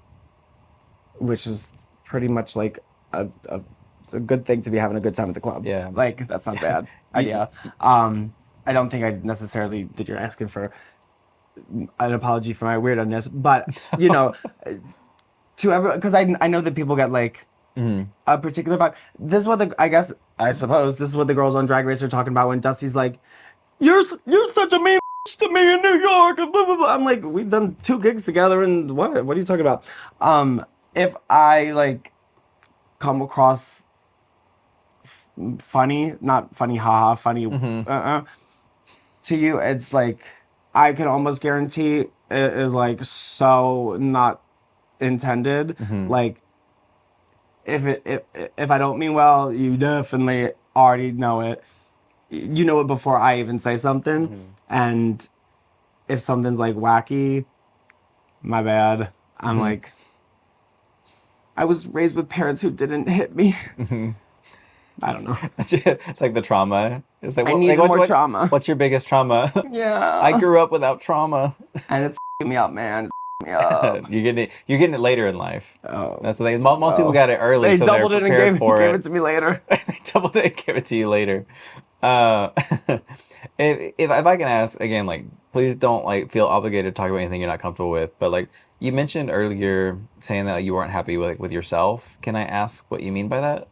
which is pretty much like it's a good thing to be having a good time at the club. Yeah, like that's not bad idea. I don't think I necessarily that you're asking for an apology for my weirdness, but you know, to everyone, because I know that people get like a particular vibe. This is what I suppose this is what the girls on Drag Race are talking about when Dusty's like, you're such a mean to me in New York, and blah blah blah. I'm like, we've done 2 gigs together, and what are you talking about? If I like come across funny, not funny, haha, funny, to you, it's like, I can almost guarantee it is like so not intended. Like, if I don't mean well, you definitely already know it. You know it before I even say something. And if something's like wacky, my bad. I'm like, I was raised with parents who didn't hit me. I don't know. It's like the trauma. It's like, I need like, more trauma. What's your biggest trauma? Yeah. I grew up without trauma. And it's me up, man. It's me up. You're getting it later in life. Oh. That's the thing. Most people got it early, They so doubled they're it and prepared for gave it to me later. They doubled it and gave it to you later. If I can ask again, like, please don't like feel obligated to talk about anything you're not comfortable with. But like you mentioned earlier, saying that you weren't happy with yourself. Can I ask what you mean by that?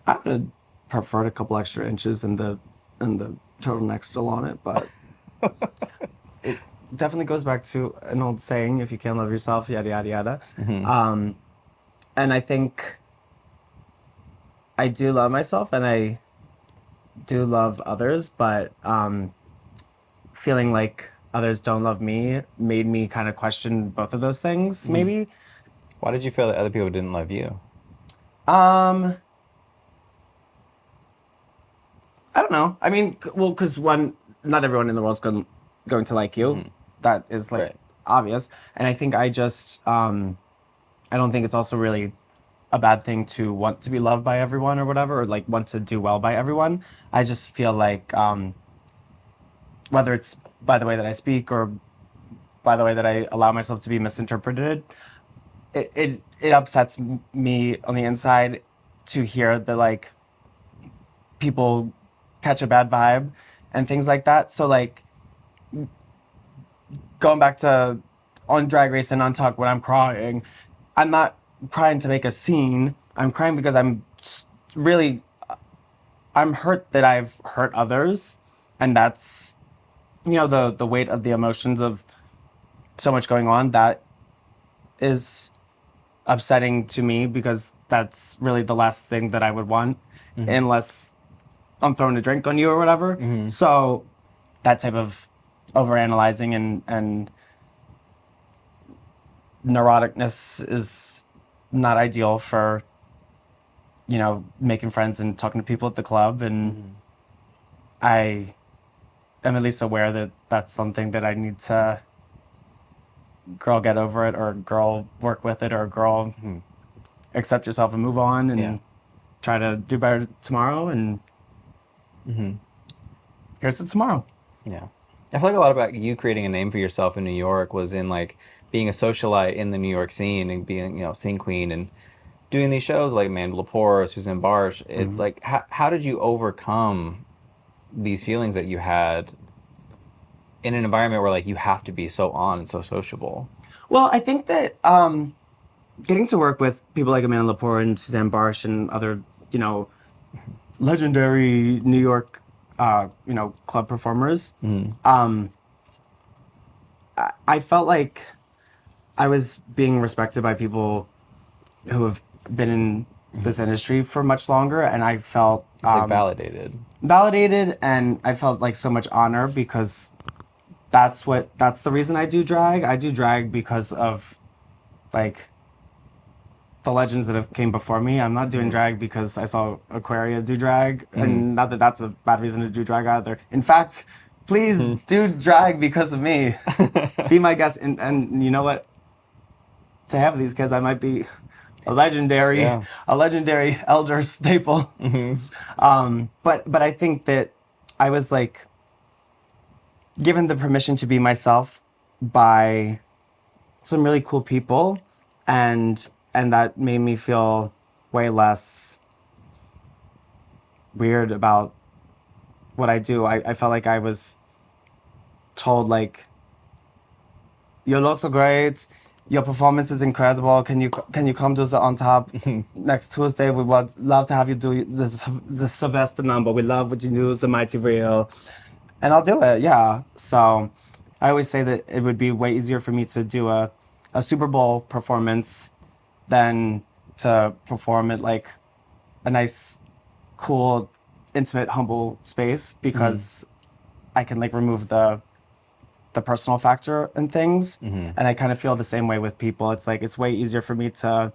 I would have preferred a couple extra inches in the turtleneck still on it, but it definitely goes back to an old saying: if you can't love yourself, yada yada yada. And I think I do love myself, and I do love others, but feeling like others don't love me made me kind of question both of those things. Maybe. Why did you feel that other people didn't love you? I don't know. I mean, well, because not everyone in the world's going to like you. That is like obvious. And I think I just, I don't think it's also really a bad thing to want to be loved by everyone or whatever, or like want to do well by everyone. I just feel like, whether it's by the way that I speak or by the way that I allow myself to be misinterpreted, it upsets me on the inside to hear that like people catch a bad vibe and things like that. So like going back to on Drag Race and on Talk, when I'm crying, I'm not crying to make a scene. I'm crying because I'm hurt that I've hurt others, and that's, you know, the weight of the emotions of so much going on that is upsetting to me, because that's really the last thing that I would want, unless I'm throwing a drink on you or whatever. So that type of overanalyzing and neuroticness is not ideal for, you know, making friends and talking to people at the club. And I am at least aware that that's something that I need to, girl, get over it, or girl, work with it, or girl, accept yourself and move on and try to do better tomorrow. And here's to tomorrow. Yeah. I feel like a lot about you creating a name for yourself in New York was in like being a socialite in the New York scene and being, you know, scene queen and doing these shows like Amanda Lepore, Suzanne Barsh. It's like, how did you overcome these feelings that you had in an environment where like you have to be so on and so sociable? Well, I think that getting to work with people like Amanda Lepore and Suzanne Barsh and other, you know, legendary New York, you know, club performers, I felt like I was being respected by people who have been in this industry for much longer, and I felt Like validated, and I felt like so much honor, because that's the reason I do drag. I do drag because of like the legends that have came before me. I'm not doing drag because I saw Aquaria do drag, and not that that's a bad reason to do drag either. In fact, please do drag because of me. Be my guest, and you know what? To have these kids, I might be a legendary elder staple. But I think that I was like given the permission to be myself by some really cool people, and that made me feel way less weird about what I do. I felt like I was told, like, your looks are great, your performance is incredible, can you come to the On Top next Tuesday? We would love to have you do the Sylvester number. We love what you do, the Mighty Real. And I'll do it, yeah. So I always say that it would be way easier for me to do a Super Bowl performance than to perform at like a nice, cool, intimate, humble space because I can like remove the personal factor in things. And I kind of feel the same way with people. It's like, it's way easier for me to,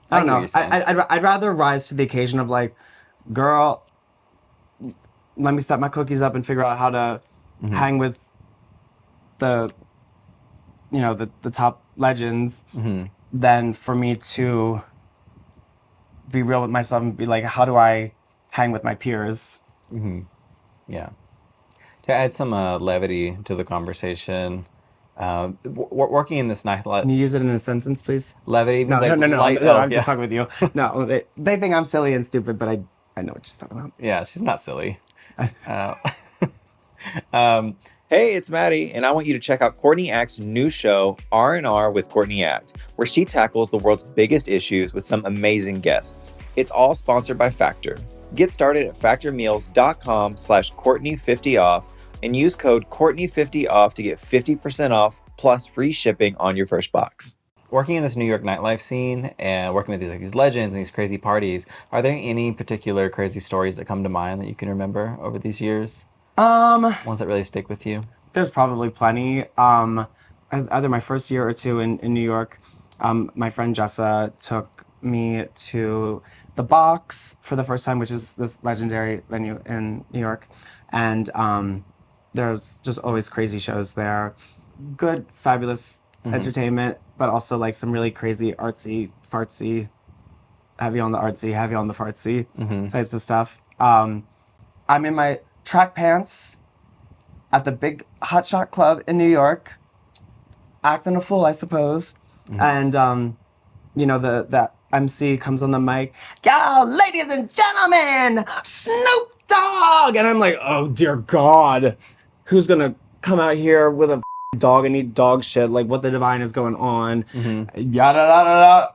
I don't get what know. you're saying. I'd rather rise to the occasion of like, girl, let me step my cookies up and figure out how to hang with the, you know, the top legends than for me to be real with myself and be like, how do I hang with my peers? Yeah. To add some levity to the conversation, working in this nightlife, Can you use it in a sentence, please? levity means No, light. I'm just fucking with you. No, they think I'm silly and stupid, but I know what you're talking about. Yeah, she's not silly. Hey, it's Maddy, and I want you to check out Courtney Act's new show, R&R with Courtney Act, where she tackles the world's biggest issues with some amazing guests. It's all sponsored by Factor. Get started at factormeals.com/Courtney50off and use code Courtney50off to get 50% off plus free shipping on your first box. Working in this New York nightlife scene and working with these legends and these crazy parties, are there any particular crazy stories that come to mind that you can remember over these years? Ones that really stick with you? There's probably plenty. Either my first year or two in New York, my friend Jessa took me to the Box for the first time, which is this legendary venue in New York. And there's just always crazy shows there. Good, fabulous entertainment, but also like some really crazy artsy, fartsy, heavy on the artsy, heavy on the fartsy types of stuff. I'm in my track pants at the big hotshot club in New York, acting a fool, I suppose. And, you know, the MC comes on the mic, yo, ladies and gentlemen, Snoop Dogg! And I'm like, oh, dear God, who's gonna come out here with a dog and eat dog shit? Like, what the divine is going on? Yada, da, da, da.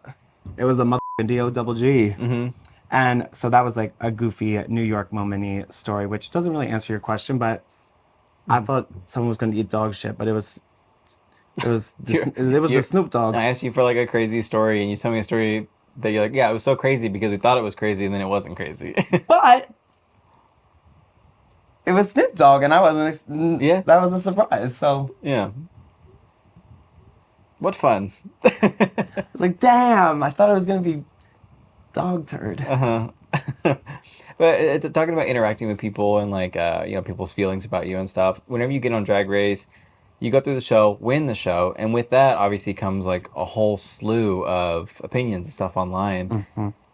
It was the motherfucking D-O-double-G. And so that was like a goofy New York moment-y story, which doesn't really answer your question, but I thought someone was going to eat dog shit, but it was the Snoop Dogg. I asked you for like a crazy story, and you tell me a story that you're like, yeah, it was so crazy because we thought it was crazy, and then it wasn't crazy. But it was Snoop Dogg, and I wasn't. Yeah, that was a surprise. So yeah, what fun! It's like, damn, I thought it was going to be dog turd. But talking about interacting with people and like you know, people's feelings about you and stuff. Whenever you get on Drag Race, you go through the show, win the show, and with that obviously comes like a whole slew of opinions and stuff online,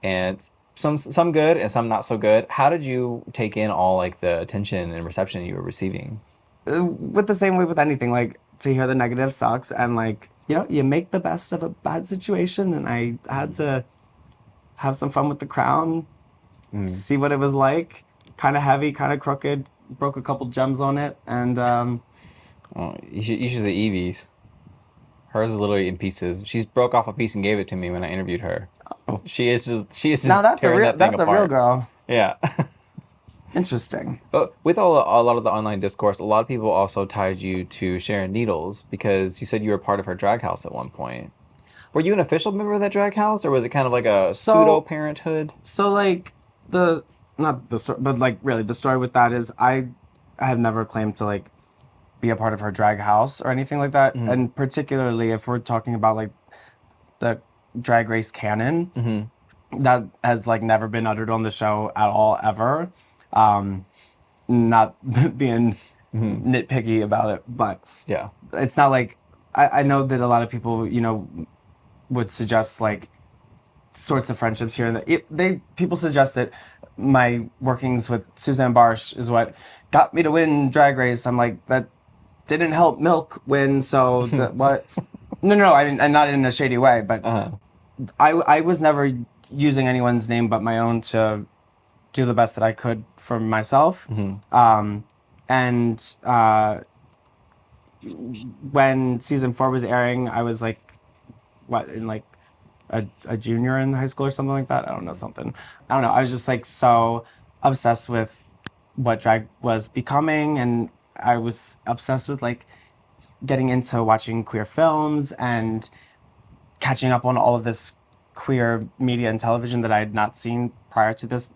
and some good and some not so good. How did you take in all like the attention and reception you were receiving? With the same way with anything, like to hear the negative sucks, and like, you know, you make the best of a bad situation, and I had to have some fun with the crown, see what it was like. Kind of heavy, kind of crooked, broke a couple gems on it, and you should say Evie's. Hers is literally in pieces. She's broke off a piece and gave it to me when I interviewed her. She is just now that's a tearing real that thing that's a apart. real girl. Yeah. Interesting. But with a lot of the online discourse, a lot of people also tied you to Sharon Needles because you said you were part of her drag house at one point. Were you an official member of that drag house, or was it kind of like a pseudo parenthood? So like not the story, but like really the story with that is I have never claimed to like be a part of her drag house or anything like that, and particularly if we're talking about like the Drag Race canon, that has like never been uttered on the show at all ever. Not being nitpicky about it, but Yeah. it's not like I know that a lot of people, you know, would suggest like sorts of friendships here and there. People suggest that my workings with Suzanne Barsh is what got me to win Drag Race. I'm like, that didn't help Milk win, so what? No, I mean, and not in a shady way, but I was never using anyone's name but my own to do the best that I could for myself. And when season 4 was airing, I was like, what, in like a junior in high school or something like that? I don't know. I was just like so obsessed with what drag was becoming, and I was obsessed with like getting into watching queer films and catching up on all of this queer media and television that I had not seen prior to this,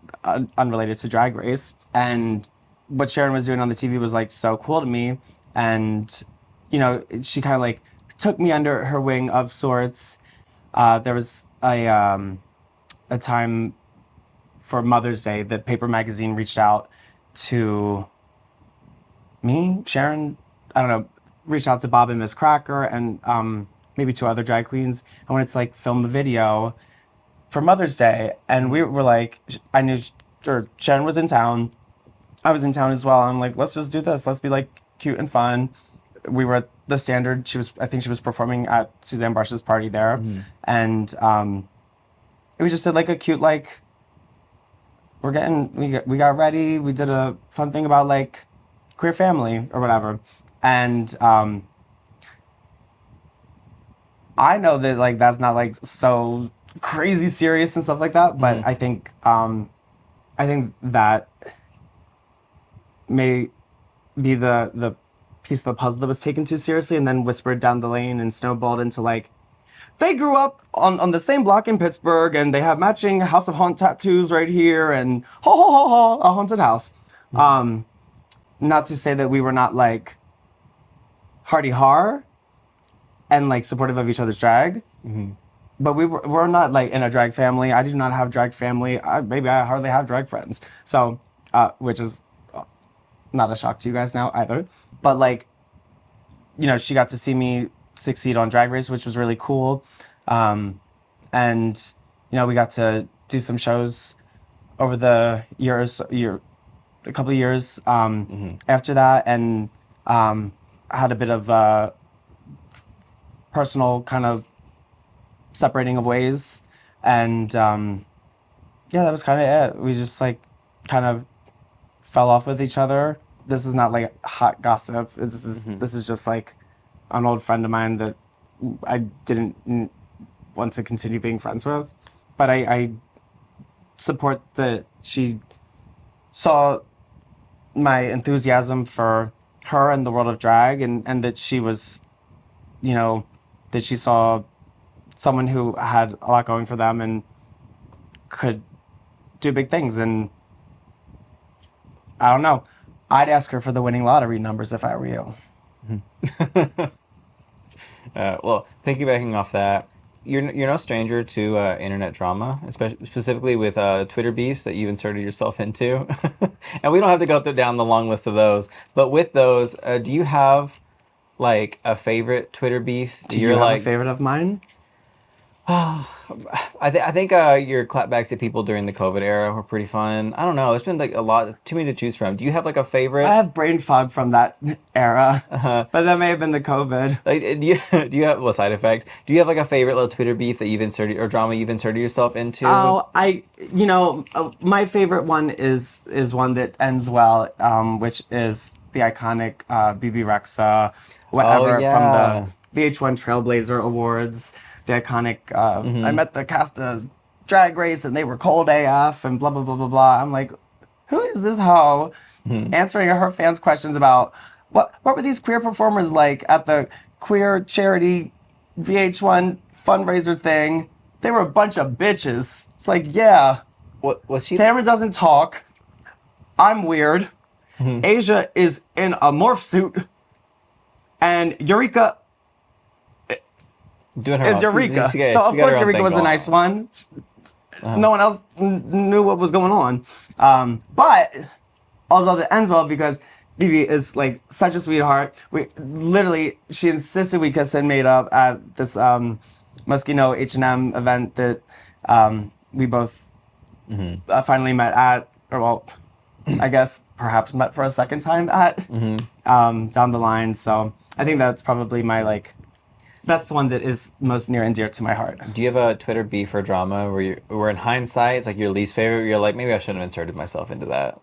unrelated to Drag Race. And what Sharon was doing on the TV was like so cool to me. And, you know, she kind of like took me under her wing of sorts. There was a time for Mother's Day that Paper Magazine reached out to me, Sharon, I don't know, reached out to Bob and Miss Cracker and maybe 2 other drag queens. I wanted to like film a video for Mother's Day. And we were like, I knew Sharon was in town. I was in town as well. I'm like, let's just do this. Let's be like cute and fun. We were at the Standard. I think she was performing at Suzanne Barsh's party there. Mm-hmm. And we just did like a cute, like, we got ready. We did a fun thing about like queer family or whatever. And I know that like that's not like so crazy serious and stuff like that, but I think that may be the piece of the puzzle that was taken too seriously and then whispered down the lane and snowballed into like, they grew up on the same block in Pittsburgh and they have matching House of Haunt tattoos right here and a haunted house. Not to say that we were not like hardy har and like supportive of each other's drag, but we're not like in a drag family. I do not have drag family. Maybe I hardly have drag friends. So, which is not a shock to you guys now either. But like, you know, she got to see me succeed on Drag Race, which was really cool. And, you know, we got to do some shows over the a couple of years after that. And had a bit of personal kind of separating of ways. And yeah, that was kind of it. We just like kind of fell off with each other. This is not like hot gossip. This is just like an old friend of mine that I didn't want to continue being friends with. But I support that she saw my enthusiasm for her and the world of drag and that she was, you know, that she saw someone who had a lot going for them and could do big things. And I don't know. I'd ask her for the winning lottery numbers if I were you. Well, piggybacking off that, you're no stranger to internet drama, especially specifically with Twitter beefs that you've inserted yourself into. And we don't have to go down the long list of those. But with those, do you have like a favorite Twitter beef? Do you have a favorite of mine? I think your clapbacks at people during the COVID era were pretty fun. I don't know. There's been like a lot, too many to choose from. Do you have like a favorite? I have brain fog from that era, but that may have been the COVID. Like, do you have a side effect? Do you have like a favorite little Twitter beef that you've inserted or drama you've inserted yourself into? Oh, my favorite one is one that ends well, which is the iconic BB Rexa, whatever from the VH1 Trailblazer Awards. The iconic, I met the cast of Drag Race and they were cold AF and blah, blah, blah, blah, blah. I'm like, who is this hoe answering her fans' questions about what were these queer performers like at the queer charity VH1 fundraiser thing? They were a bunch of bitches. It's like, yeah. What was she? Cameron doesn't talk. I'm weird. Asia is in a morph suit. And Eureka doing her is Eureka. Of course, Eureka was the nice one. No one else knew what was going on. But also that ends well because Vivi is like such a sweetheart. She insisted we kiss and made up at this Moschino H&M event that we both finally met at, or well, I guess perhaps met for a second time at down the line. So I think that's probably my that's the one that is most near and dear to my heart. Do you have a Twitter beef or drama where in hindsight it's like your least favorite? You're like, maybe I shouldn't have inserted myself into that.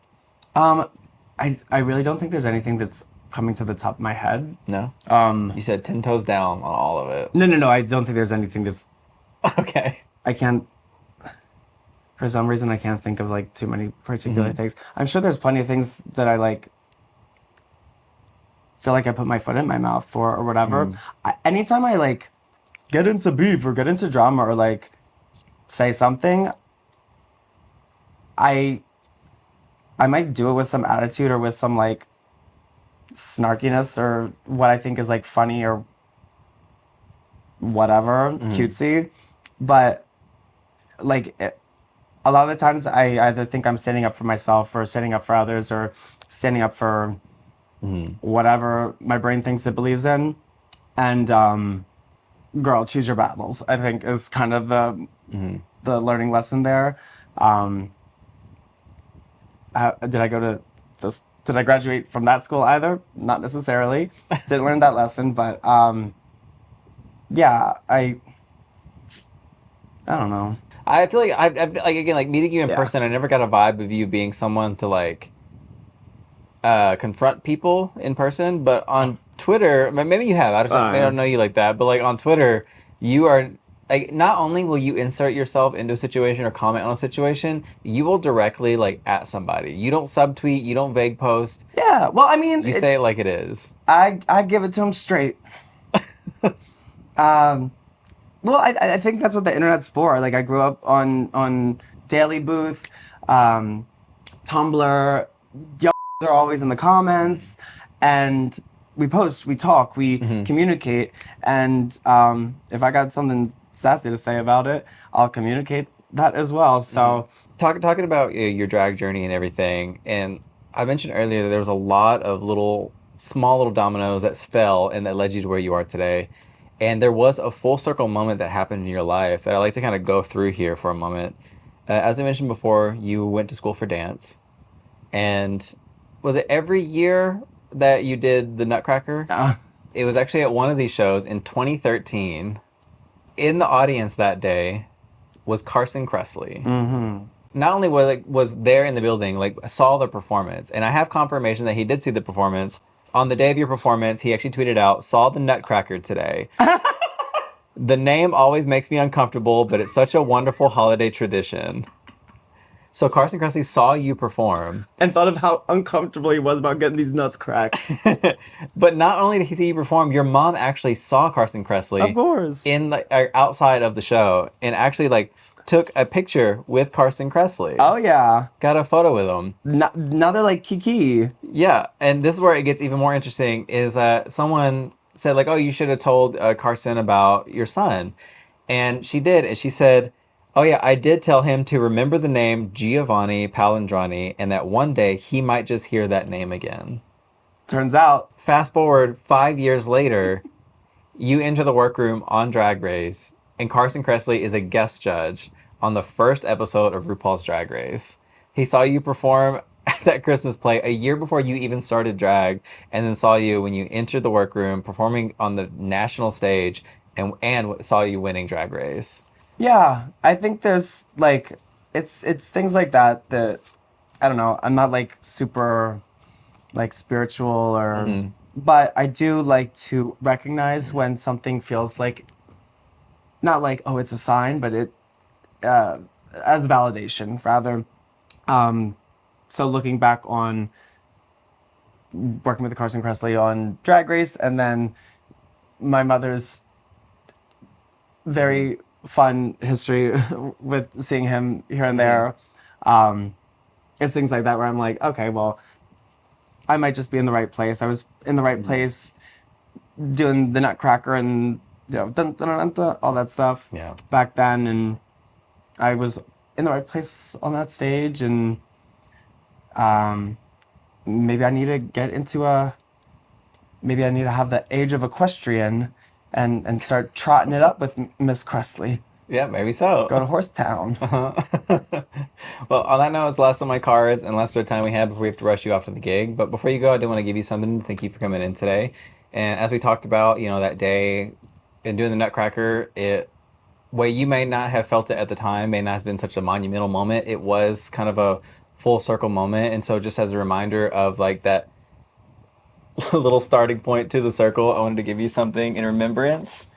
I really don't think there's anything that's coming to the top of my head. No. You said 10 toes down on all of it. No. I don't think there's anything that's okay. I can't. For some reason, I can't think of too many particular things. I'm sure there's plenty of things that I feel like I put my foot in my mouth for or whatever. Anytime I get into beef or get into drama or say something, I might do it with some attitude or with some like snarkiness or what I think is like funny or whatever, cutesy. But like a lot of the times I either think I'm standing up for myself or standing up for others or standing up for whatever my brain thinks it believes in. And girl, choose your battles, I think is kind of the learning lesson there. Did I go to this? Did I graduate from that school either? Not necessarily. Didn't learn that lesson, but yeah, I don't know. I feel like I've like again, like meeting you in Yeah. person, I never got a vibe of you being someone to like confront people in person. But on Twitter, maybe you have. I don't know you like that, but like on Twitter, you are like not only will you insert yourself into a situation or comment on a situation, you will directly like at somebody. You don't subtweet, you don't vague post. Yeah, well, I mean, You say it like it is. I give it to him straight. Well, I think that's what the internet's for. Like, I grew up on Daily Booth, Tumblr. Y'all are always in the comments, and we post, we talk, we communicate. And if I got something sassy to say about it, I'll communicate that as well. So, Talking about your drag journey and everything, and I mentioned earlier that there was a lot of small little dominoes that fell and that led you to where you are today. And there was a full circle moment that happened in your life that I'd like to kind of go through here for a moment. As I mentioned before, you went to school for dance. And was it every year that you did the Nutcracker? It was actually at one of these shows in 2013. In the audience that day was Carson Kressley. Not only was there in the building, like saw the performance, and I have confirmation that he did see the performance. On the day of your performance, he actually tweeted out, "Saw the Nutcracker today." The name always makes me uncomfortable, but it's such a wonderful holiday tradition. So Carson Kressley saw you perform. and thought of how uncomfortable he was about getting these nuts cracked. But not only did he see you perform, your mom actually saw Carson Kressley. Of course. In the outside of the show, and actually like took a picture with Carson Kressley. Oh, yeah. Got a photo with him. Now they're like Kiki. Yeah, and this is where it gets even more interesting, is that someone said like, oh, you should have told Carson about your son. And she did, and she said, oh yeah, I did tell him to remember the name Giovanni Palandrani, and that one day he might just hear that name again. Turns out. Fast forward 5 years later, you enter the workroom on Drag Race, and Carson Kressley is a guest judge on the first episode of RuPaul's Drag Race. He saw you perform at that Christmas play a year before you even started drag, and then saw you when you entered the workroom performing on the national stage, and saw you winning Drag Race. Yeah, I think there's like, it's things like that I don't know, I'm not like super like spiritual or, but I do like to recognize when something feels like, not like, oh, it's a sign, but it, as validation rather. So looking back on working with Carson Kressley on Drag Race, and then my mother's very fun history with seeing him here and there. It's things like that where I'm like, okay, well, I might just be in the right place. I was in the right place doing the Nutcracker and dun, dun, dun, dun, all that stuff back then, and I was in the right place on that stage, and maybe I need to get into maybe I need to have the age of equestrian and start trotting it up with Miss Kressley. Yeah, maybe so. Go to Horsetown. Well, on that note, it's the last of my cards and last bit of time we have before we have to rush you off to the gig. But before you go, I do want to give you something. Thank you for coming in today. And as we talked about, that day and doing the Nutcracker, where you may not have felt it at the time, may not have been such a monumental moment, it was kind of a full circle moment. And so just as a reminder of like that little starting point to the circle, I wanted to give you something in remembrance.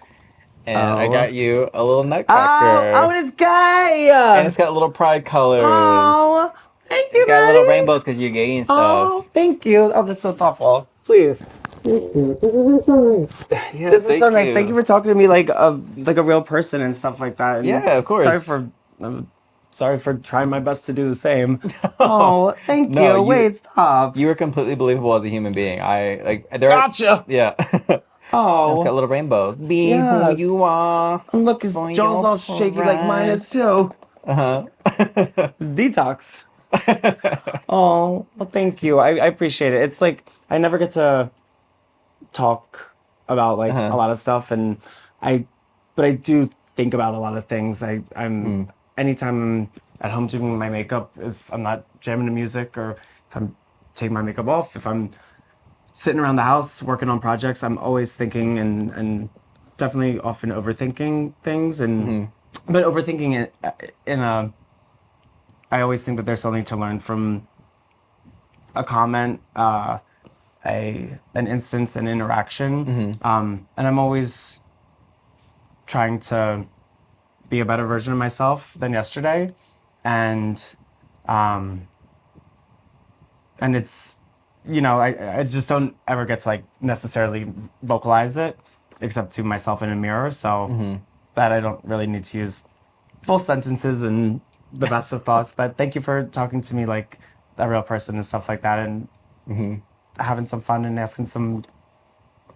And I got you a little Nutcracker. Oh, it's gay! And it's got little pride colors. Oh, thank you, It's got Maddy. little rainbows because you're gay and stuff. Oh, thank you. Oh, that's so thoughtful. Please. Yeah, This is so nice. Thank you for talking to me like a real person and stuff like that. And Yeah, of course. Sorry for I'm sorry for trying my best to do the same. Oh, thank No, you. Wait, stop. You were completely believable as a human being. I like there. Gotcha. Yeah. It's got Oh, little rainbows. Be who yes. you are. And look, his For jaw's your all shaky like mine is too. Uh-huh. Detox. Oh, well, thank you. I appreciate it. It's like I never get to talk about like a lot of stuff, and but I do think about a lot of things. I'm anytime I'm at home doing my makeup, if I'm not jamming to music, or if I'm taking my makeup off, if I'm sitting around the house working on projects, I'm always thinking and definitely often overthinking things, and but overthinking it in a. I always think that there's something to learn from a comment, an instance, an interaction, and I'm always trying to be a better version of myself than yesterday, and it's, I just don't ever get to like necessarily vocalize it except to myself in a mirror, so that I don't really need to use full sentences and the best of thoughts. But thank you for talking to me like a real person and stuff like that, and having some fun and asking some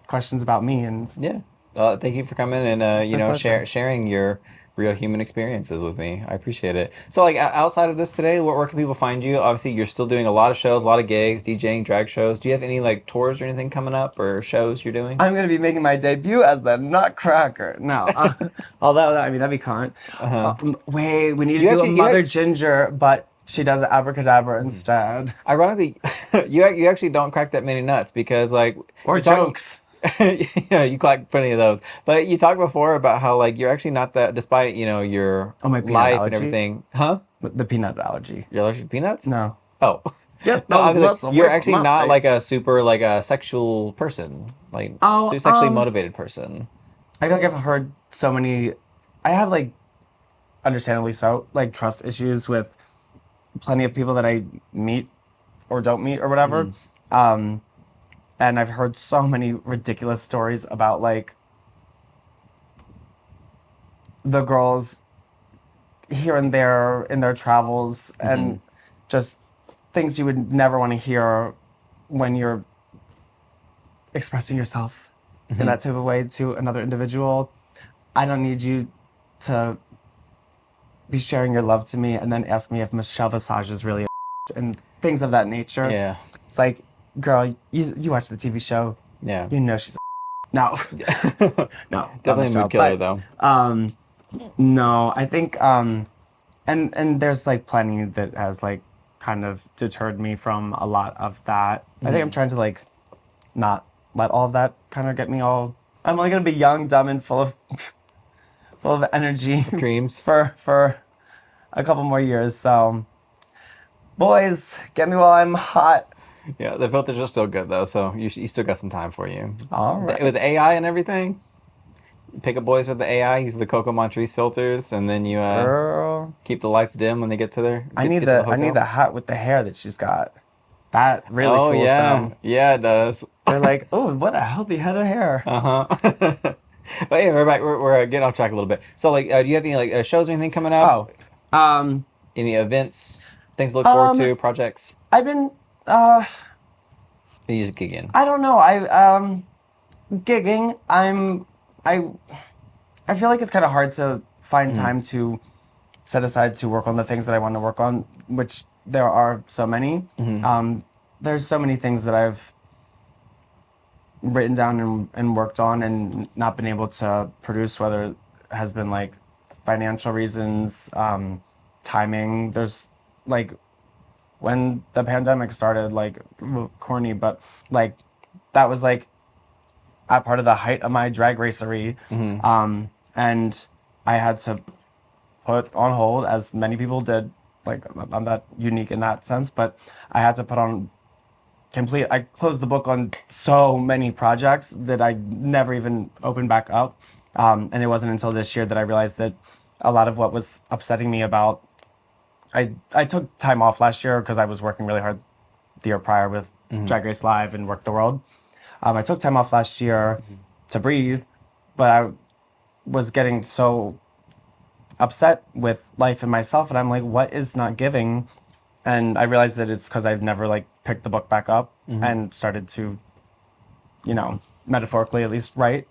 questions about me. And Yeah. Thank you for coming and my pleasure. sharing your real human experiences with me. I appreciate it. So like outside of this today, where can people find you? Obviously, you're still doing a lot of shows, a lot of gigs, DJing, drag shows. Do you have any like tours or anything coming up or shows you're doing? I'm gonna be making my debut as the Nutcracker. No, although I mean that'd be con. Wait, we need to do a Mother Ginger, but she does abracadabra instead. Ironically, you actually don't crack that many nuts because like Or jokes. Yeah, you crack plenty of those. But you talked before about how like you're actually not that, despite your Oh, my peanut life allergy? and everything, huh? The peanut allergy. You're allergic to peanuts? No. Oh. Get No, I those mean, like, nuts away you're from actually my not face. like a super like a sexual person, like Oh, sexually motivated person. I feel like I've heard so many. I have like, understandably so, like trust issues with plenty of people that I meet or don't meet or whatever. And I've heard so many ridiculous stories about like the girls here and there in their travels and just things you would never want to hear when you're expressing yourself in that type of way to another individual. I don't need you to be sharing your love to me and then ask me if Michelle Visage is really a and things of that nature. Yeah. It's like, girl, you watch the TV show. Yeah. You know she's a no. No. Definitely a mood killer though. No, I think and there's like plenty that has like kind of deterred me from a lot of that. I think I'm trying to like not let all of that kind of get me all. I'm only gonna be young, dumb, and full of energy, Dreams. for a couple more years. So, boys, get me while I'm hot. Yeah, the filters are still good though, so you still got some time for you. All right. With AI and everything, pick up boys with the AI, use the Coco Montrese filters, and then you Girl, keep the lights dim when they get to their. I need the hat with the hair that she's got. That really Oh fools yeah, them. yeah, it does. They're like, oh, what a healthy head of hair. But yeah, we're back. We're getting off track a little bit. So like, do you have any like shows or anything coming up? Oh, Any events, things to look forward to, projects? I've been, You just gigging. I don't know. Gigging. I feel like it's kind of hard to find time to set aside to work on the things that I want to work on, which there are so many. There's so many things that I've written down and worked on and not been able to produce, whether it has been like financial reasons, timing. There's like when the pandemic started, like corny, but like that was like a part of the height of my drag racery. And I had to put on hold, as many people did. Like I'm not unique in that sense, but I had to put on I closed the book on so many projects that I never even opened back up. And it wasn't until this year that I realized that a lot of what was upsetting me about, I took time off last year because I was working really hard the year prior with Drag Race Live and Work the World. I took time off last year to breathe, but I was getting so upset with life and myself, and I'm like, what is not giving? And I realized that it's because I've never like picked the book back up and started to, you know, metaphorically at least write.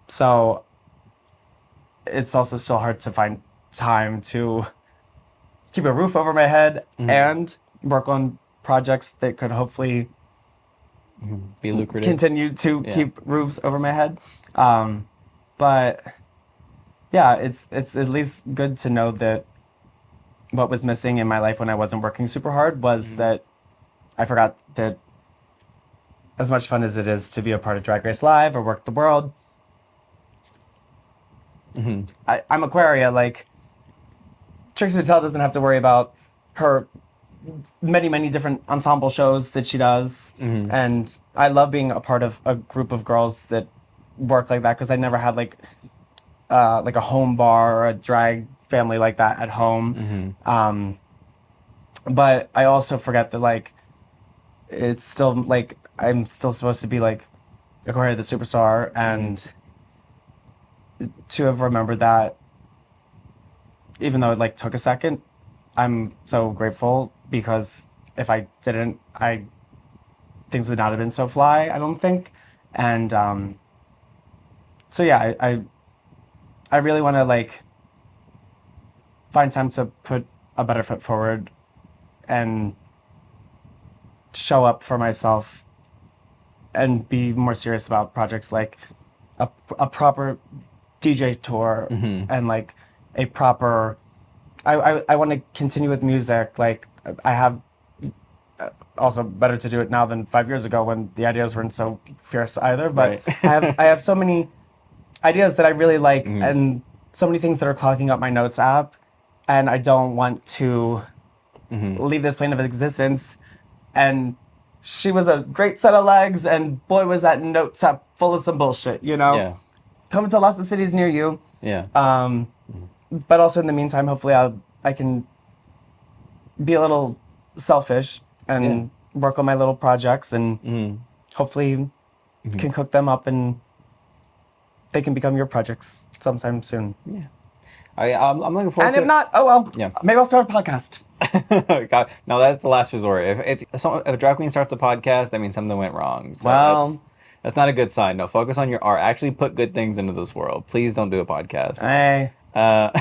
So it's also still hard to find time to keep a roof over my head and work on projects that could hopefully Be lucrative. continue to keep roofs over my head. But yeah, it's at least good to know that what was missing in my life when I wasn't working super hard was that I forgot that as much fun as it is to be a part of Drag Race Live or Work the World, I'm Aquaria. Like, Trixie Mattel doesn't have to worry about her many different ensemble shows that she does. And I love being a part of a group of girls that work like that because I never had like a home bar or a drag family like that at home. But I also forget that like it's still like I'm still supposed to be like Aquaria the superstar, and to have remembered that, even though it like took a second, I'm so grateful because if I didn't, things would not have been so fly, I don't think. And so yeah, I really want to like find time to put a better foot forward and show up for myself and be more serious about projects like a proper DJ tour and like a proper I want to continue with music. Like I have also better to do it now than 5 years ago when the ideas weren't so fierce either, but I have so many ideas that I really like and so many things that are clogging up my notes app, and I don't want to leave this plane of existence. And she was a great set of legs, and boy was that notes app full of some bullshit, you know? Yeah. Coming to lots of cities near you. Yeah. But also in the meantime, hopefully I can be a little selfish and work on my little projects, and hopefully can cook them up and they can become your projects sometime soon. Yeah. I'm looking forward And to if not, oh well. Yeah. Maybe I'll start a podcast. God, no, that's the last resort. If a drag queen starts a podcast, that means something went wrong. So Well, that's not a good sign. No, focus on your art. Actually put good things into this world. Please don't do a podcast. hey. No,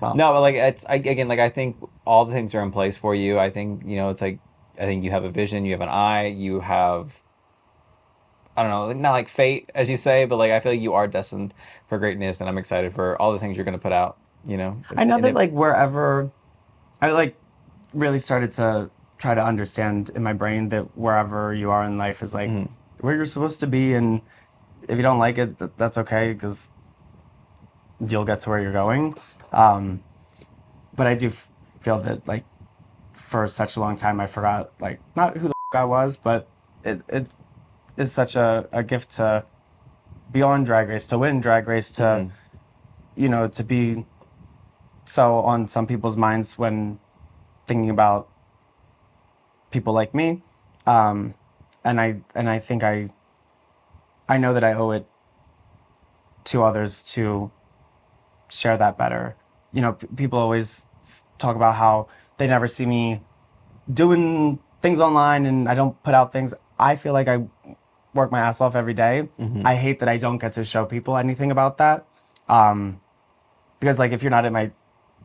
but like I think all the things are in place for you. I think, it's like, I think you have a vision, you have an eye, you have, I don't know, not like fate, as you say, but like I feel like you are destined for greatness, and I'm excited for all the things you're going to put out, I know that like wherever, I like really started to try to understand in my brain that wherever you are in life is like where you're supposed to be, and if you don't like it, that's okay, because you'll get to where you're going. But I do feel that like for such a long time I forgot like not who the I was, but it is such a gift to be on Drag Race, to win Drag Race, to to be so on some people's minds when thinking about people like me. And I think I know that I owe it to others to share that better. People always talk about how they never see me doing things online and I don't put out things. I feel like I work my ass off every day. I hate that I don't get to show people anything about that. Because like if you're not at my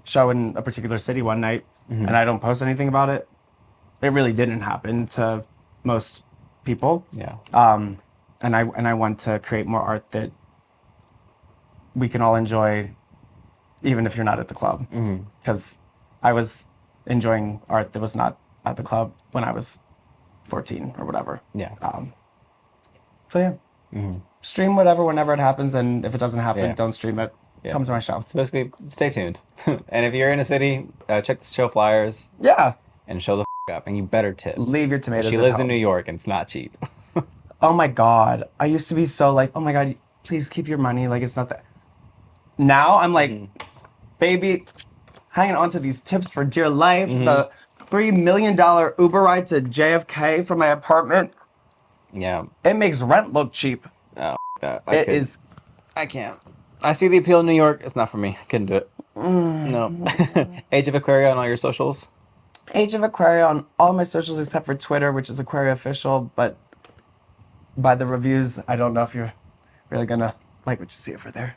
show in a particular city one night and I don't post anything about it, it really didn't happen to most people. Yeah. And I want to create more art that we can all enjoy, even if you're not at the club. Because I was enjoying art that was not at the club when I was 14 or whatever. Yeah. So yeah, stream whatever whenever it happens, and if it doesn't happen, don't stream it. Yeah. Come to my show. So basically, stay tuned. And if you're in a city, check the show flyers. Yeah. And show the up, and you better tip. Leave your tomatoes. She lives in New York, and it's not cheap. Oh my God, I used to be so like, oh my God, please keep your money. Like it's not that. Now I'm like, baby, hanging on to these tips for dear life. The $3 million Uber ride to JFK from my apartment. Yeah. It makes rent look cheap. Oh, that. It is. I can't. I see the appeal in New York. It's not for me. Couldn't do it. No. Age of Aquaria on all your socials. Age of Aquaria on all my socials except for Twitter, which is Aquaria Official, but by the reviews, I don't know if you're really gonna like what you see over there.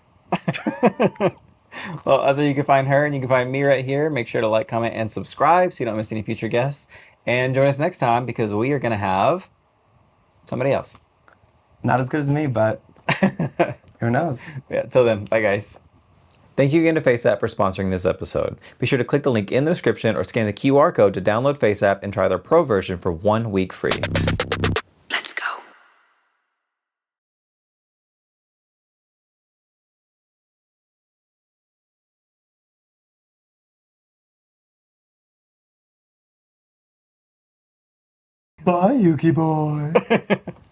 Well, that's where you can find her, and you can find me right here. Make sure to like, comment, and subscribe so you don't miss any future guests. And join us next time because we are going to have somebody else. Not as good as me, but who knows? Yeah, till then, bye guys. Thank you again to FaceApp for sponsoring this episode. Be sure to click the link in the description or scan the QR code to download FaceApp and try their pro version for 1 week free. Let's go. Bye, Yuki boy.